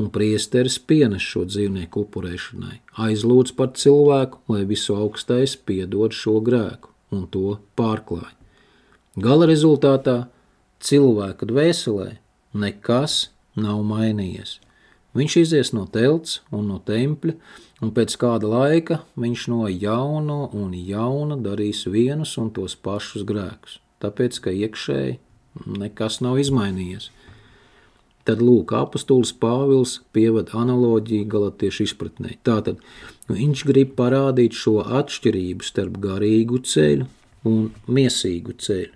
un priesteris pienes šo dzīvnieku upurēšanai, aizlūdz par cilvēku, lai visu augstais piedod šo grēku, un to pārklāj. Gala rezultātā cilvēka dvēselē nekas nav mainījies. Viņš izies no telts un no tempļa, un pēc kāda laika viņš no jauna darīs vienus un tos pašus grēkus, tāpēc, ka iekšēji nekas nav izmainījies. Tad lūk, apostols Pāvils pieved analoģiju galatiešu izpratnē. Tātad viņš grib parādīt šo atšķirību starp garīgu ceļu un miesīgu ceļu.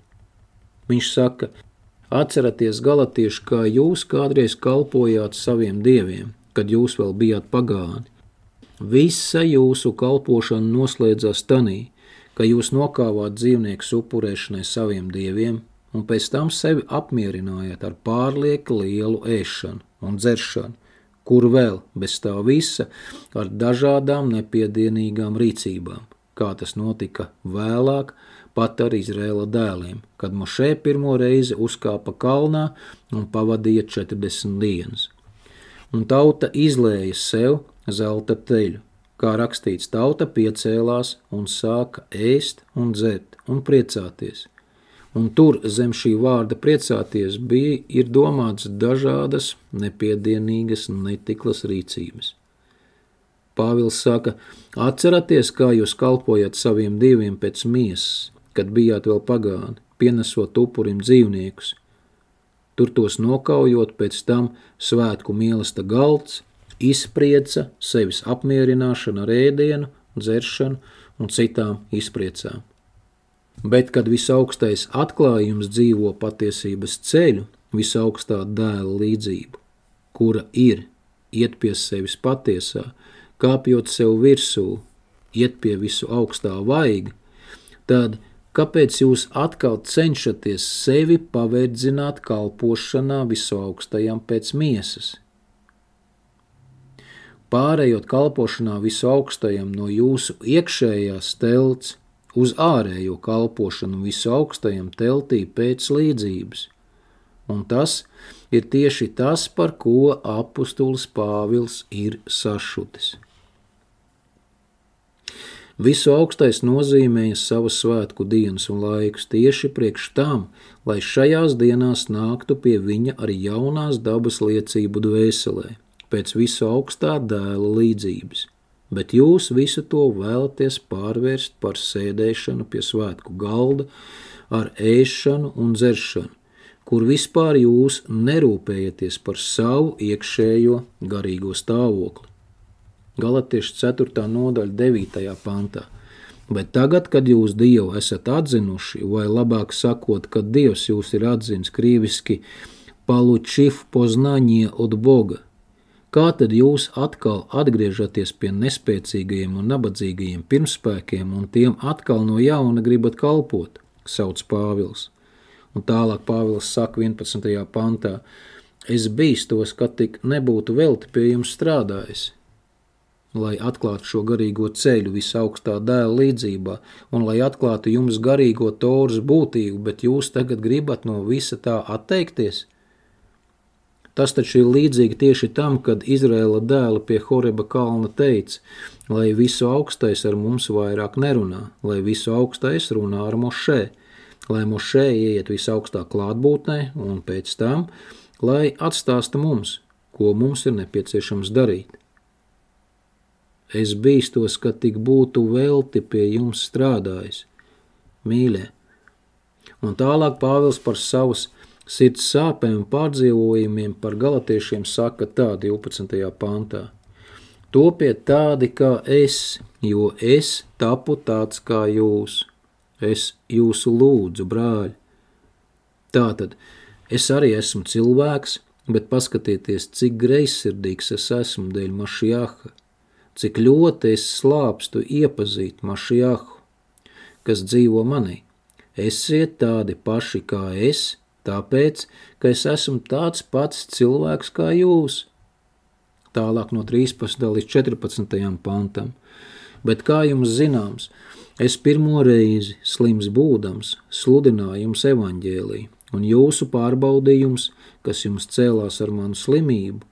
Viņš saka, atceraties galatieši, kā jūs kādreiz kalpojāt saviem dieviem, kad jūs vēl bijāt pagāni. Visa jūsu kalpošana noslēdzās tanī, ka jūs nokāvāt dzīvniekus upurēšanai saviem dieviem, un pēc tam sevi apmierinājāt ar pārlieki lielu ēšanu un dzeršanu, kur vēl bez tā visa ar dažādām nepiedienīgām rīcībām, kā tas notika vēlāk pat ar Izraēla dēliem, kad Mošē pirmo reizi uzkāpa kalnā un pavadīja 40 dienas. Un tauta izlēja sev zelta teļu, kā rakstīts, tauta piecēlās un sāka ēst un dzert un priecāties. Un tur zem šī vārda priecāties ir domāts dažādas nepiedienīgas netiklas rīcības. Pāvils saka, atceraties, kā jūs kalpojat saviem dieviem pēc miesas, kad bijāt vēl pagāni, pienesot upurim dzīvniekus. Tur tos nokaujot, pēc tam svētku mīlesta galds, izprieca, sevis apmierināšana ar ēdienu, dzeršanu un citām izpriecām. Bet, kad visaugstais atklājums dzīvo patiesības ceļu, visaugstā dēla līdzību, kura ir iet pie sevis patiesā, kāpjot sev virsū, iet pie visu augstā vaiga, tad kāpēc jūs atkal cenšaties sevi paverdzināt kalpošanā visu augstajam pēc miesas? Pārējot kalpošanā visu augstajam no jūsu iekšējās telts, uz ārējo kalpošanu visu augstajam teltī pēc līdzības. Un tas ir tieši tas, par ko apostols Pāvils ir sašutis. Visu augstais nozīmēja savas svētku dienas un laikus tieši priekš tam, lai šajās dienās nāktu pie viņa arī jaunās dabas liecību dvēselē, pēc visu augstā dēla līdzības. Bet jūs visu to vēlaties pārvērst par sēdēšanu pie svētku galda ar ēšanu un dzeršanu, kur vispār jūs nerūpējaties par savu iekšējo garīgo stāvokli. Galatiešu 4. nodaļa 9. pantā. Bet tagad, kad jūs Dievu esat atzinuši, vai labāk sakot, kad Dievs jūs ir atzinis krīviski получив познание от Бога, kā tad jūs atkal atgriežaties pie nespēcīgajiem un nabadzīgajiem pirmspēkiem un tiem atkal no jauna gribat kalpot, sauc Pāvils. Un tālāk Pāvils saka 11. pantā, es bīstos, ka tik nebūtu velti pie jums strādājis, lai atklātu šo garīgo ceļu visaugstā dēla līdzībā un lai atklātu jums garīgo Toras būtību, bet jūs tagad gribat no visa tā atteikties? Tas taču ir līdzīgi tieši tam, kad Izraēla dēli pie Horeba kalna teica, lai visu augstais ar mums vairāk nerunā, lai visu augstais runā ar Mošē, lai Mošē ieiet visaugstā klātbūtnē un pēc tam, lai atstāsta mums, ko mums ir nepieciešams darīt. Es bīstos, ka tik būtu velti pie jums strādājis, mīļie. Un tālāk Pāvils par savas sirds sāpēm un pārdzīvojumiem par galatiešiem saka tā 12. pantā. Topiet tādi kā es, jo es tapu tāds kā jūs. Es jūsu lūdzu, brāļi. Tātad, es arī esmu cilvēks, bet paskatieties, cik greizsirdīgs es esmu dēļ Mašiaha, cik ļoti es slāpstu iepazīt Mašiahu, kas dzīvo manī. Esiet tādi paši kā es, tāpēc, ka es esmu tāds pats cilvēks kā jūs. Tālāk no 13. līdz 14. pantam. Bet kā jums zināms, es pirmo reizi slims būdams sludināju jums evaņģēliju, un jūsu pārbaudījums, kas jums cēlās ar manu slimību,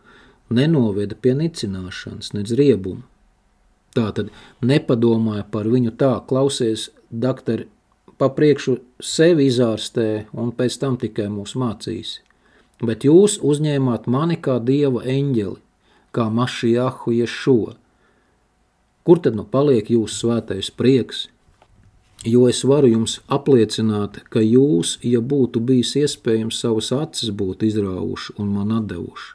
nenoveda pie nicināšanas, nedz riebuma. Tātad nepadomāja par viņu tā, klausies, daktari, pa priekšu sevi izārstē un pēc tam tikai mūs mācīs. Bet jūs uzņēmāt mani kā Dieva eņģeli, kā Mašiahu Ješua. Kur tad nu paliek jūsu svētais prieks? Jo es varu jums apliecināt, ka jūs, ja būtu bijis iespējams, savas acis būtu izrāvuši un man atdevuši.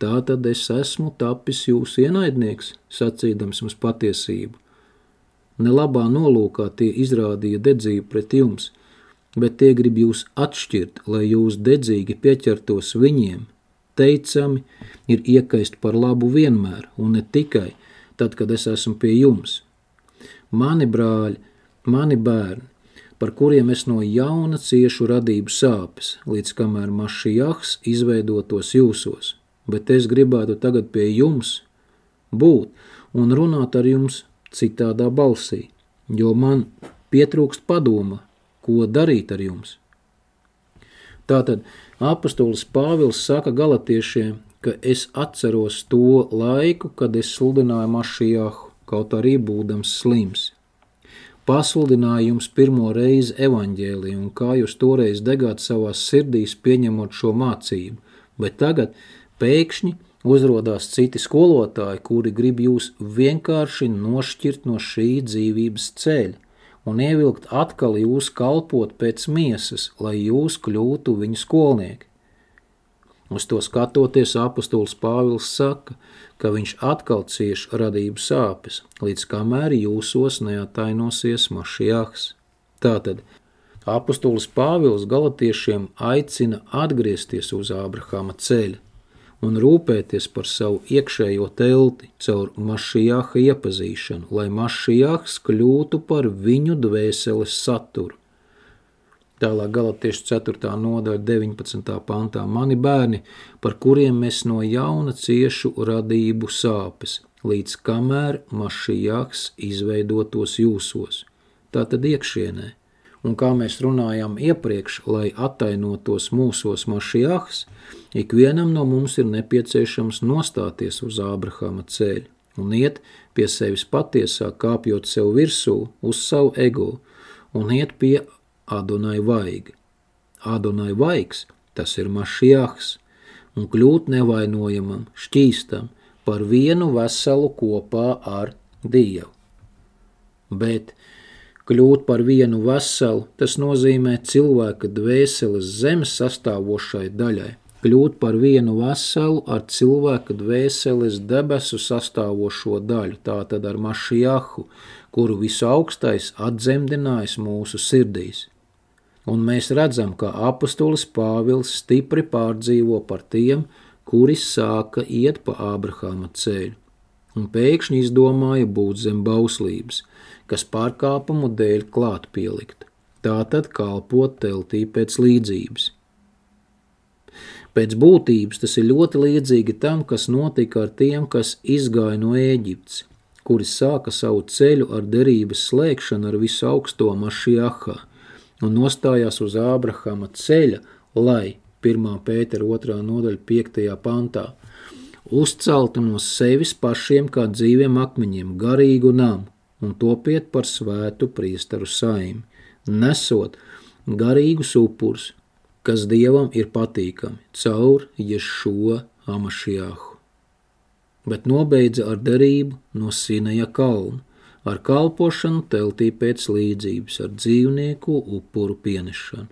Tātad es esmu tapis jūsu ienaidnieks, sacīdams jums patiesību. Ne labā nolūkā tie izrādīja dedzību pret jums, bet tie grib jūs atšķirt, lai jūs dedzīgi pieķertos viņiem. Teicami ir iekaist par labu vienmēr, un ne tikai tad, kad es esmu pie jums. Mani brāļi, mani bērni, par kuriem es no jauna ciešu radību sāpes, līdz kamēr Mašiahs izveidotos jūsos, bet es gribētu tagad pie jums būt un runāt ar jums citādā balsī, jo man pietrūkst padoma, ko darīt ar jums. Tātad apostolis Pāvils saka galatiešiem, ka es atceros to laiku, kad es sludināju Mašiahu, kaut arī būdams slims. Pasludināju jums pirmo reizi evaņģēliju, un kā jūs toreiz degāt savās sirdīs pieņemot šo mācību, bet tagad pēkšņi uzrodās citi skolotāji, kuri grib jūs vienkārši nošķirt no šī dzīvības ceļa un ievilkt atkal jūs kalpot pēc miesas, lai jūs kļūtu viņu skolnieki. Uz to skatoties, apostols Pāvils saka, ka viņš atkal cieš radību sāpes, līdz kamēr jūsos neatainosies Mašiahs. Tātad apostolis Pāvils galatiešiem aicina atgriezties uz Ābrahama ceļa un rūpēties par savu iekšējo telti caur Mašiaha iepazīšanu, lai Mašiahs kļūtu par viņu dvēseles saturu. Tālāk Galatiešu 4. nodaļa 19. pantā. Mani bērni, par kuriem es no jauna ciešu radību sāpes, līdz kamēr Mašiahs izveidotos jūsos. Tātad iekšienē. Un kā mēs runājām iepriekš, lai attainotos mūsos Mašiahs, ikvienam no mums ir nepieciešams nostāties uz Ābrahama ceļu un iet pie sevis patiesā, kāpjot sev virsū uz savu ego un iet pie Adonai vaiga. Adonai vaigs, tas ir Mašiahs, un kļūt nevainojamam, šķīstam par vienu veselu kopā ar Dievu. Bet kļūt par vienu veselu, tas nozīmē cilvēka dvēseles zemes sastāvošai daļai, kļūt par vienu veselu ar cilvēka dvēseles debesu sastāvošo daļu, tātad ar Mašiahu, kuru visaugstais atdzemdinājis mūsu sirdīs. Un mēs redzam, ka apustulis Pāvils stipri pārdzīvo par tiem, kuri sāka iet pa Ābrahama ceļu, un pēkšņi izdomāja būt zem bauslības, kas pārkāpumu dēļ klāt pielikt, tātad kalpot teltī pēc līdzības. Pēc būtības tas ir ļoti līdzīgi tam, kas notika ar tiem, kas izgāja no Ēģiptes, kuri sāka savu ceļu ar derības slēgšanu ar visu augsto Mašiahā un nostājās uz Ābrahama ceļa, lai 1. Pētera 2. nodaļa 5. pantā uzceltu no sevis pašiem kā dzīviem akmeņiem garīgu namu un topiet par svētu priesteru saimi, nesot garīgus upurus, kas Dievam ir patīkami, caur Ješua Amašiahu. Bet nobeidza ar derību no Sinaja kalna, ar kalpošanu teltī pēc līdzības, ar dzīvnieku upuru pienešanu.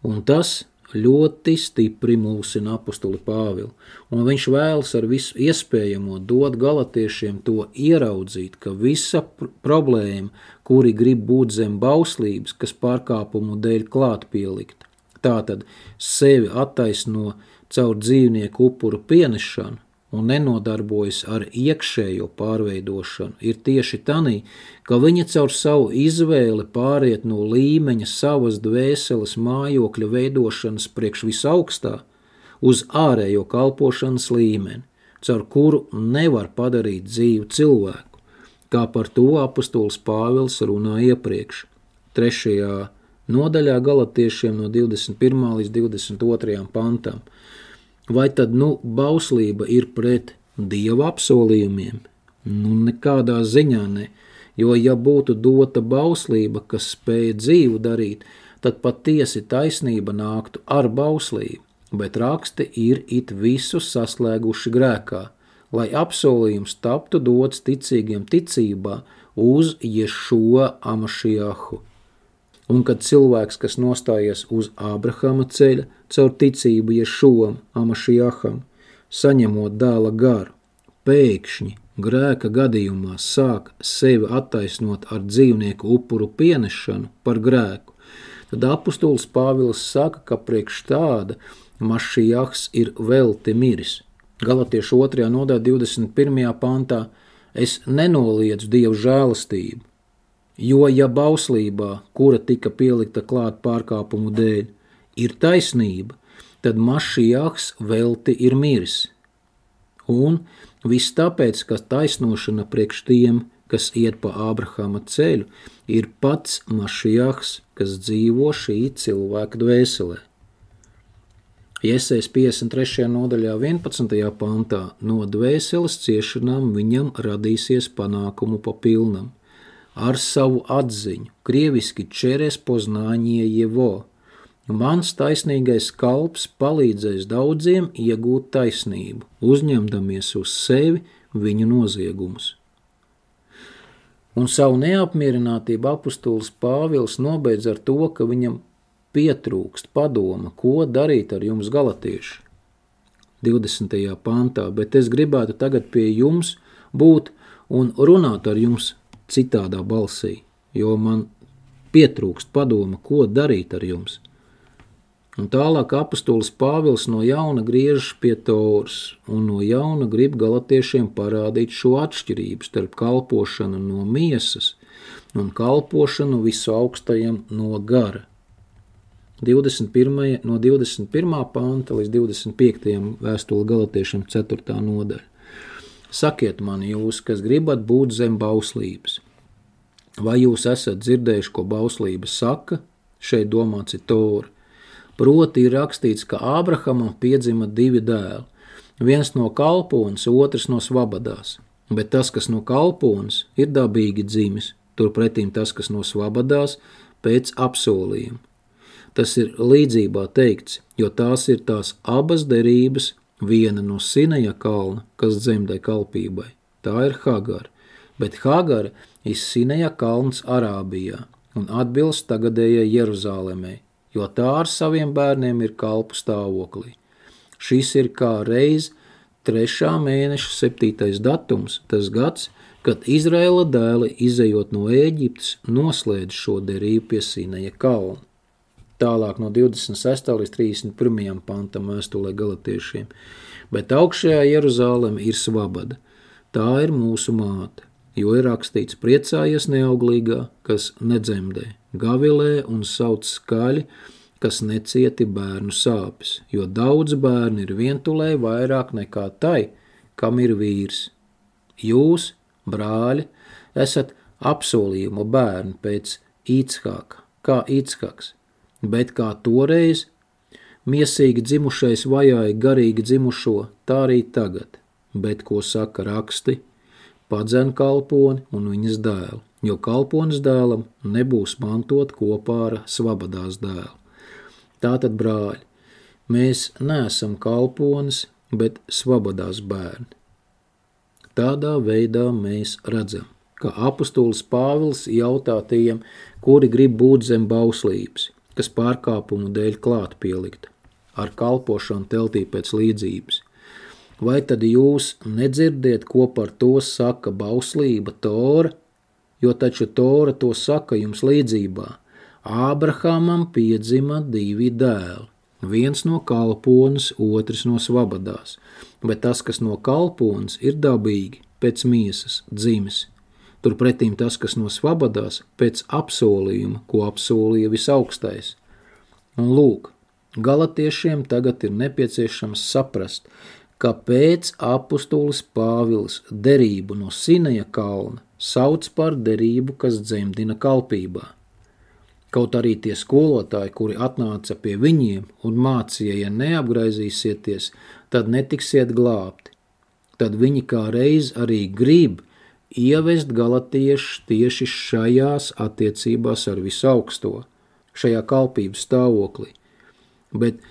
Un tas ļoti stipri mulsina apustuli Pāvilu, un viņš vēlas ar visu iespējamo dot galatiešiem to ieraudzīt, ka visa problēma, kuri grib būt zem bauslības, kas pārkāpumu dēļ klāt pielikt, tātad sevi attaisno caur dzīvnieku upuru pienešanu un nenodarbojas ar iekšējo pārveidošanu, ir tieši tanī, ka viņa caur savu izvēli pāriet no līmeņa savas dvēseles mājokļa veidošanas priekš visaugstā uz ārējo kalpošanas līmeni, caur kuru nevar padarīt dzīvu cilvēku, kā par to apustulis Pāvils runā iepriekš, 3. nodaļā galatiešiem no 21. līdz 22. pantam. Vai tad, bauslība ir pret Dieva apsolījumiem? Nekādā ziņā ne, jo ja būtu dota bauslība, kas spēja dzīvu darīt, tad patiesi taisnība nāktu ar bauslību, bet raksti ir it visus saslēguši grēkā, lai apsolījums taptu dots ticīgiem ticībā uz Ješua Amašiahu. Un kad cilvēks, kas nostājies uz Ābrahama ceļa, caur ticību Ješuam Amašiaham, saņemot dēla garu, pēkšņi grēka gadījumā sāk sevi attaisnot ar dzīvnieku upuru pienešanu par grēku, tad apustulis Pāvils saka, ka priekš tāda Mašiahs ir velti miris. Galatiešu 2. nodaļa 21. pantā es nenoliedzu Dievu žēlastību, jo ja bauslībā, kura tika pielikta klāt pārkāpumu dēļ, ir taisnība, tad Mašiahs velti ir miris. Un viss tāpēc, ka taisnošana priekš tiem, kas iet pa Ābrahama ceļu, ir pats Mašiahs, kas dzīvo šī cilvēka dvēselē. Jesejs 53. nodaļā 11. pantā no dvēseles ciešanām viņam radīsies panākumu pa pilnam. Ar savu atziņu, krieviski čeres poznāņie jevo. Mans taisnīgais kalps palīdzēs daudziem iegūt taisnību, uzņemdamies uz sevi viņu noziegumus. Un savu neapmierinātību apustulis Pāvils nobeidz ar to, ka viņam pietrūkst padoma, ko darīt ar jums galatieši. 20. pantā, bet es gribētu tagad pie jums būt un runāt ar jums citādā balsī, jo man pietrūkst padoma, ko darīt ar jums. Un tālāk apustulis Pāvils no jauna griežas pie Toras un no jauna grib galatiešiem parādīt šo atšķirību starp kalpošanu no miesas un kalpošanu visu augstajam no gara. 21. no 21. panta līdz 25. vēstule galatiešiem 4. nodaļa. Sakiet man jūs, kas gribat būt zem bauslības. Vai jūs esat dzirdējuši, ko bauslība saka? Šeit domāts ir Tora. Proti ir rakstīts, ka Ābrahamam piedzima 2 dēli. Viens no kalpones, otrs no svabadās. Bet tas, kas no kalpones, ir dabīgi dzimis. Turpretīm tas, kas no svabadās, pēc apsolījuma. Tas ir līdzībā teikts, jo tās ir tās abas derības, viena no Sinaja kalna, kas dzemdē kalpībai. Tā ir Hagara, bet Hagara ir Sinaja kalns Arābijā un atbilst tagadējai Jeruzālēmei. jo tā ar saviem bērniem ir kalpu stāvoklī. Šis ir kā reiz 3. mēneša 7. datums, tas gads, kad Izraēla dēli, izejot no Ēģiptes, noslēdz šo derību pie Sinaja kalna. Tālāk no 26. līdz 31. pantam vēstulē Galatiešiem. Bet augšējā Jeruzāleme ir svabada, tā ir mūsu māte, jo ir rakstīts: priecājies neauglīgā, kas nedzemdē, gavilē un sauc skaļi, kas necieti bērnu sāpes, jo daudz bērnu ir vientulē vairāk nekā tai, kam ir vīrs. Jūs, brāļi, esat apsolījuma bērni pēc Īckāka, kā Īckaks, bet kā toreiz miesīgi dzimušais vajāja garīgi dzimušo, tā arī tagad, bet ko saka raksti, padzen kalponi un viņas dēlu, jo kalpones dēlam nebūs mantot kopā ar svabadās dēlu. Tātad, brāļi, mēs neesam kalpones, bet svabadās bērni. Tādā veidā mēs redzam, ka apustulis Pāvils jautā tiem, kuri grib būt zem bauslības, kas pārkāpumu dēļ klāt pielikta, ar kalpošanu teltī pēc līdzības. Vai tad jūs nedzirdiet, ko par to saka bauslība Tora? Jo taču Tora to saka jums līdzībā. Ābrahamam piedzima 2 dēli, viens no kalpones, otrs no svabadās, bet tas, kas no kalpones, ir dabīgi, pēc miesas, dzimis. Turpretīm tas, kas no svabadās, pēc apsolījuma, ko apsolīja visaugstais. Un lūk, galatiešiem tagad ir nepieciešams saprast, kāpēc apustulis Pāvils derību no Sinaja kalna sauc par derību, kas dzemdina kalpībā. Kaut arī tie skolotāji, kuri atnāca pie viņiem un mācīja, ja neapgraizīsieties, tad netiksiet glābti. Tad viņi kā reiz arī grib ievest galatiešus tieši šajās attiecībās ar visaugsto, šajā kalpības stāvoklī. Bet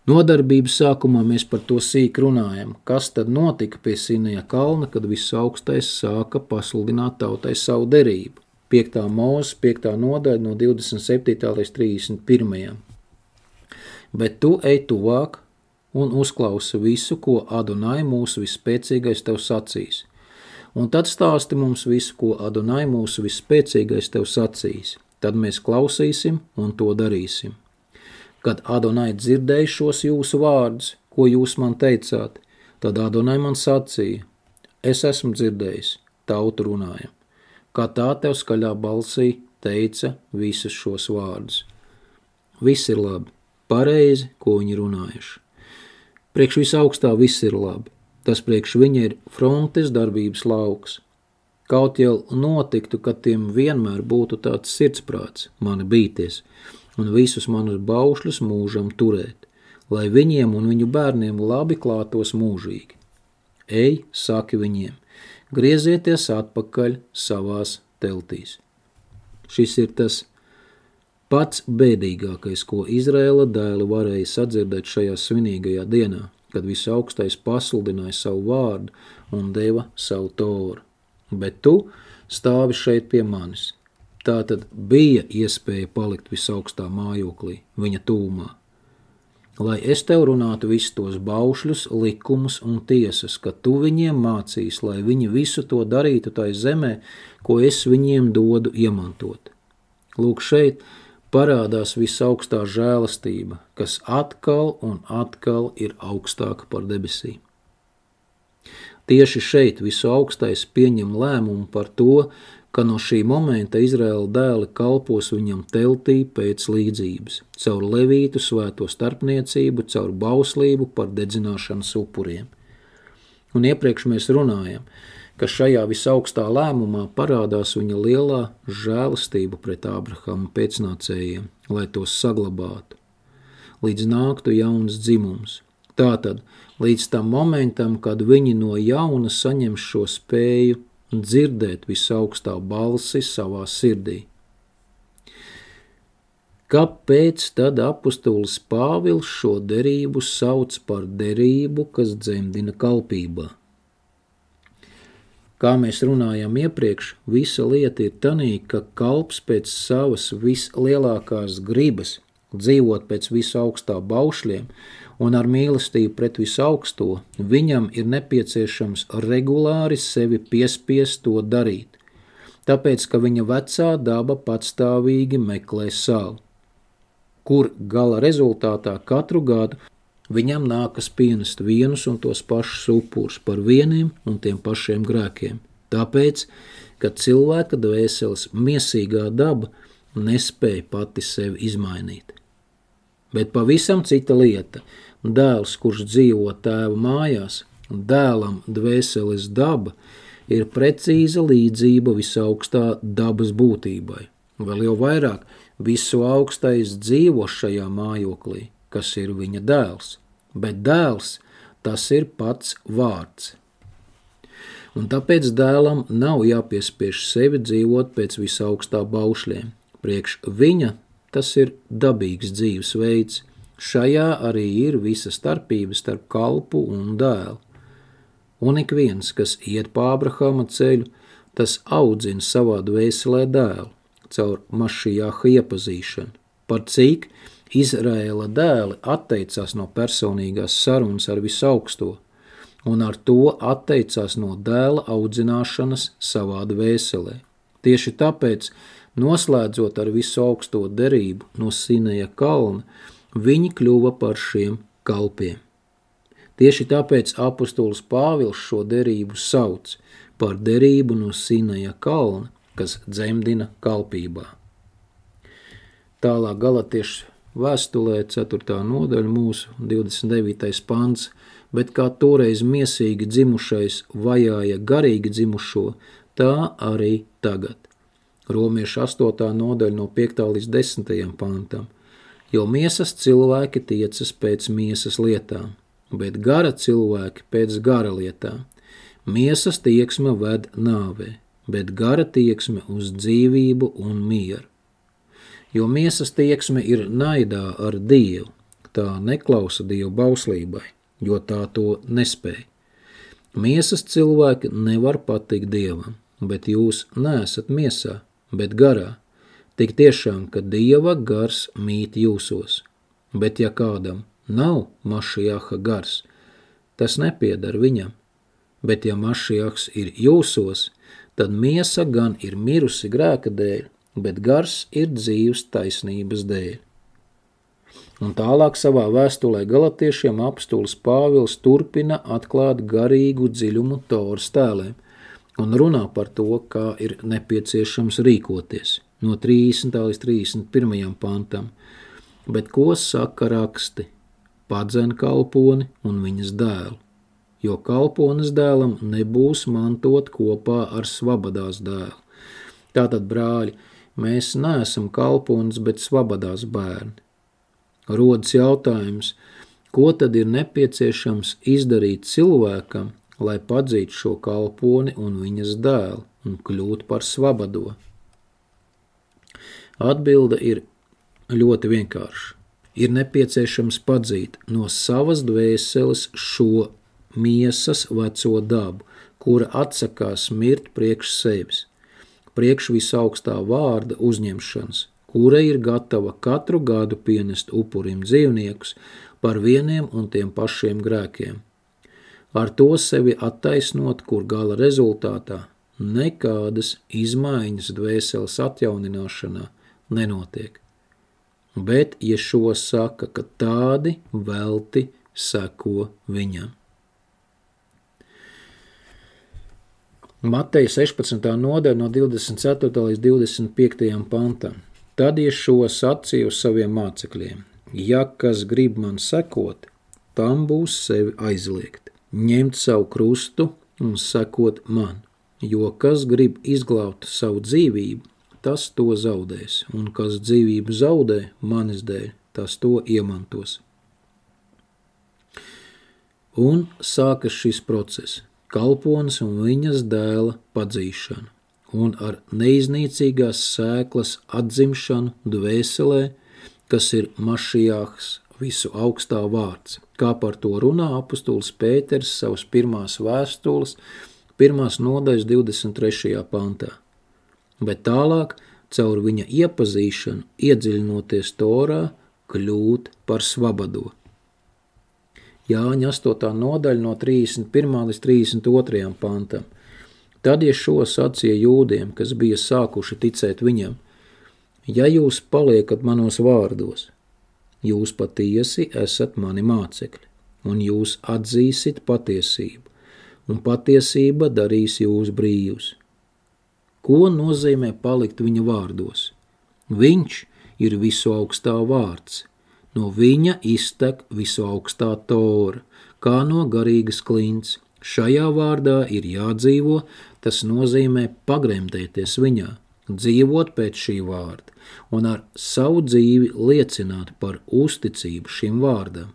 nodarbības sākumā mēs par to sīk runājam, kas tad notika pie Sinaja kalna, kad visaugstais sāka pasludināt tautai savu derību. 5. Mūzes 5. nodaļa no 27. līdz 31. Bet tu ej tuvāk un uzklausi visu, ko Adonai mūsu visspēcīgais tev sacīs. Un tad stāsti mums visu, ko Adonai mūsu visspēcīgais tev sacīs. Tad mēs klausīsim un to darīsim. Kad Adonai dzirdēja šos jūsu vārdus, ko jūs man teicāt, tad Adonai man sacīja: es esmu dzirdējis, tautu runājam. Kā tā tev skaļā balsī teica visus šos vārdus. Viss ir labi, pareizi, ko viņi runājuši. Priekš visaugstā viss ir labi. Tas priekš viņa ir frontes darbības lauks. Kaut jau notiktu, ka tiem vienmēr būtu tāds sirdsprāts, mani bīties, un visus manus baušļus mūžam turēt, lai viņiem un viņu bērniem labi klātos mūžīgi. Ej, saki viņiem, griezieties atpakaļ savās teltīs. Šis ir tas pats bēdīgākais, ko Izraēla dēli varēja sadzirdēt šajā svinīgajā dienā, kad visaugstais pasludināja savu vārdu un deva savu Toru. Bet tu stāvi šeit pie manis. Tā tad bija iespēja palikt visaugstā mājoklī, viņa tūmā. Lai es tev runātu visus tos baušļus, likumus un tiesas, ka tu viņiem mācīs, lai viņi visu to darītu tai zemē, ko es viņiem dodu iemantot. Lūk, šeit parādās visaugstā žēlastība, kas atkal un atkal ir augstāka par debesīm. Tieši šeit visaugstais pieņem lēmumu par to, ka no šī momenta Izraēla dēli kalpos viņam teltī pēc līdzības, caur levītu svēto starpniecību, caur bauslību par dedzināšanas upuriem. Un iepriekš mēs runājam, ka šajā visaugstā lēmumā parādās viņa lielā žēlastība pret Ābrahama pēcnācējiem, lai tos saglabātu, līdz nāktu jauns dzimums. Tātad, līdz tam momentam, kad viņi no jauna saņem šo spēju dzirdēt visaugstā balsi savā sirdī. Kāpēc tad apustulis Pāvils šo derību sauc par derību, kas dzemdina kalpībā? Kā mēs runājām iepriekš, visa lieta ir tanī, ka kalps pēc savas vislielākās gribas dzīvot pēc visu augstā baušļiem un ar mīlestību pret visu augsto, viņam ir nepieciešams regulāri sevi piespiest to darīt, tāpēc, ka viņa vecā daba patstāvīgi meklē savu, kur gala rezultātā katru gadu viņam nākas pienest vienus un tos pašus upurus par vieniem un tiem pašiem grēkiem, tāpēc, ka cilvēka dvēseles miesīgā daba nespēja pati sevi izmainīt. Bet pavisam cita lieta – dēls, kurš dzīvo tēva mājās, dēlam dvēseles daba ir precīza līdzība visaugstā dabas būtībai. Vēl jau vairāk, visu augstais dzīvo šajā mājoklī, kas ir viņa dēls, bet dēls tas ir pats vārds. Un tāpēc dēlam nav jāpiespiež sevi dzīvot pēc visaugstā baušļiem. Priekš viņa tas ir dabīgs dzīvesveids. Šajā arī ir visa starpība starp kalpu un dēlu. Un ik viens, kas iet pa Abrahama ceļu, tas audzina savā dvēselē dēlu, caur Mašijāha iepazīšanu. Par cik Izraēla dēli atteicās no personīgās sarunas ar visaugsto, un ar to atteicās no dēla audzināšanas savā dvēselē. Tieši tāpēc, noslēdzot ar visu augsto derību no Sineja kalna, viņi kļuva par šiem kalpiem. Tieši tāpēc apostols Pāvils šo derību sauc par derību no Sineja kalna, kas dzemdina kalpībā. Tālāk Galatiešu vēstulē 4. nodaļa mūsu 29. pants, bet kā toreiz miesīgi dzimušais vajāja garīgi dzimušo, tā arī tagad. Romiešu 8. nodaļa no 5. līdz 10. pantam, jo miesas cilvēki tiecas pēc miesas lietām, bet gara cilvēki pēc gara lietām. Miesas tieksme ved nāvē, bet gara tieksme uz dzīvību un mieru. Jo miesas tieksme ir naidā ar Dievu, tā neklausa Dievu bauslībai, jo tā to nespēj. Miesas cilvēki nevar patikt Dievam, bet jūs neesat miesā, bet garā, tik tiešām, ka Dieva gars mīt jūsos. Bet ja kādam nav Mašijāha gars, tas nepiedar viņam, bet ja Mašijāhs ir jūsos, tad miesa gan ir mirusi grēka dēļ, bet gars ir dzīvs taisnības dēļ. Un tālāk savā vēstulē Galatiešiem apostols Pāvils turpina atklāt garīgu dziļumu Toras tēliem un runā par to, kā ir nepieciešams rīkoties, no 30. līdz 31. pantam. Bet ko saka raksti? Padzen kalponi un viņas dēlu, jo kalpones dēlam nebūs mantot kopā ar svabadās dēlu. Tātad, brāļi, mēs neesam kalpones, bet svabadās bērni. Rodas jautājums, ko tad ir nepieciešams izdarīt cilvēkam, lai padzītu šo kalponi un viņas dēlu un kļūtu par svabado? Atbilde ir ļoti vienkārša. Ir nepieciešams padzīt no savas dvēseles šo miesas veco dabu, kura atsakās mirt priekš sevis, priekš visaugstā vārda uzņemšanas, kura ir gatava katru gadu pienest upurim dzīvniekus par vieniem un tiem pašiem grēkiem. Ar to sevi attaisnot, kur gala rezultātā nekādas izmaiņas dvēseles atjaunināšanā nenotiek. Bet Ješua saka, ka tādi velti seko viņam. Mateja 16. nodaļa no 24. līdz 25. pantam. Tad Ješua sacīja uz saviem mācekļiem, ja kas grib man sekot, tam būs sevi aizliegt, ņemt savu krustu un sekot man, jo kas grib izglābt savu dzīvību, tas to zaudēs, un kas dzīvību zaudē manis dēļ, tas to iemantos. Un sākas šis process, kalpones un viņas dēla padzīšana, un ar neiznīcīgās sēklas atzimšanu dvēselē, kas ir Mašijāhs, visu augstā vārds, kā par to runā apostols Pēters savas pirmās vēstules, 1. nodaļas 23. pantā. Bet tālāk, caur viņa iepazīšanu, iedziļinoties Torā, kļūt par svabado. Jāņa 8. nodaļa no 31. līdz 32. pantam. Tad Ješua sacīja jūdiem, kas bija sākuši ticēt viņam: ja jūs paliekat manos vārdos, jūs patiesi esat mani mācekļi, un jūs atzīsit patiesību, un patiesība darīs jūs brīvus. Ko nozīmē palikt viņa vārdos? Viņš ir visu augstā vārds, no viņa iztek visu augstā tora, kā no garīgas klints. Šajā vārdā ir jādzīvo, tas nozīmē pagremdēties viņā, dzīvot pēc šī vārda un ar savu dzīvi liecināt par uzticību šim vārdam.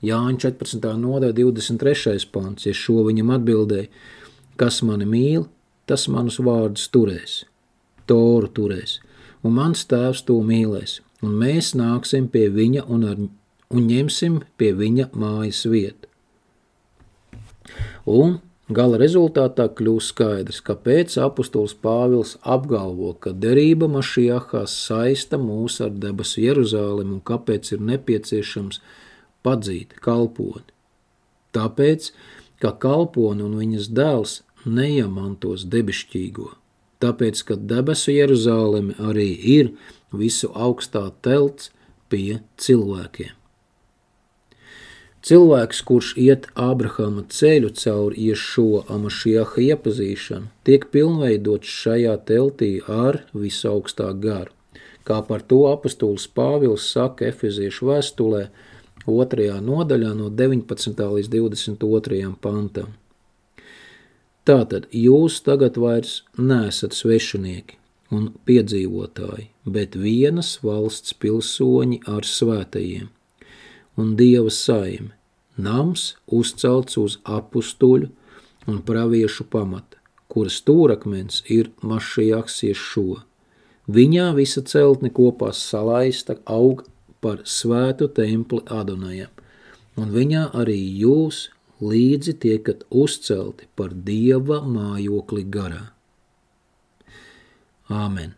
Jāņa 14. nodaļa 23. pants, ja šo viņam atbildēja: kas mani mīl, tas manus vārdus turēs, toru turēs, un mans tēvs to mīlēs, un mēs nāksim pie viņa un ņemsim pie viņa mājas vietu. Un gala rezultātā kļūst skaidrs, kāpēc apustulis Pāvils apgalvo, ka derība Mašiahā saista mūs ar debesu Jeruzālemi un kāpēc ir nepieciešams padzīt kalponi. Tāpēc, ka kalponi un viņas dēls neiemantos debišķīgo. Tāpēc, ka debesu Jeruzālemi arī ir visu augstā telts pie cilvēkiem. Cilvēks, kurš iet Ābrahama ceļu caur Ješua Mašiaha iepazīšanu, tiek pilnveidots šajā teltī ar visaugstā garu, kā par to apustulis Pāvils saka Efeziešu vēstulē 2. nodaļā no 19. līdz 22. pantam. Tātad jūs tagad vairs neesat svešinieki un piedzīvotāji, bet vienas valsts pilsoņi ar svētajiem un Dieva saime, nams uzcelts uz apustuļu un praviešu pamata, kuras stūrakmens ir Mašiahs Ješua. Viņā visa celtne kopā salaista aug par svētu templi Adonajam, un viņā arī jūs līdzi tiekat uzcelti par Dieva mājokli garā. Āmen.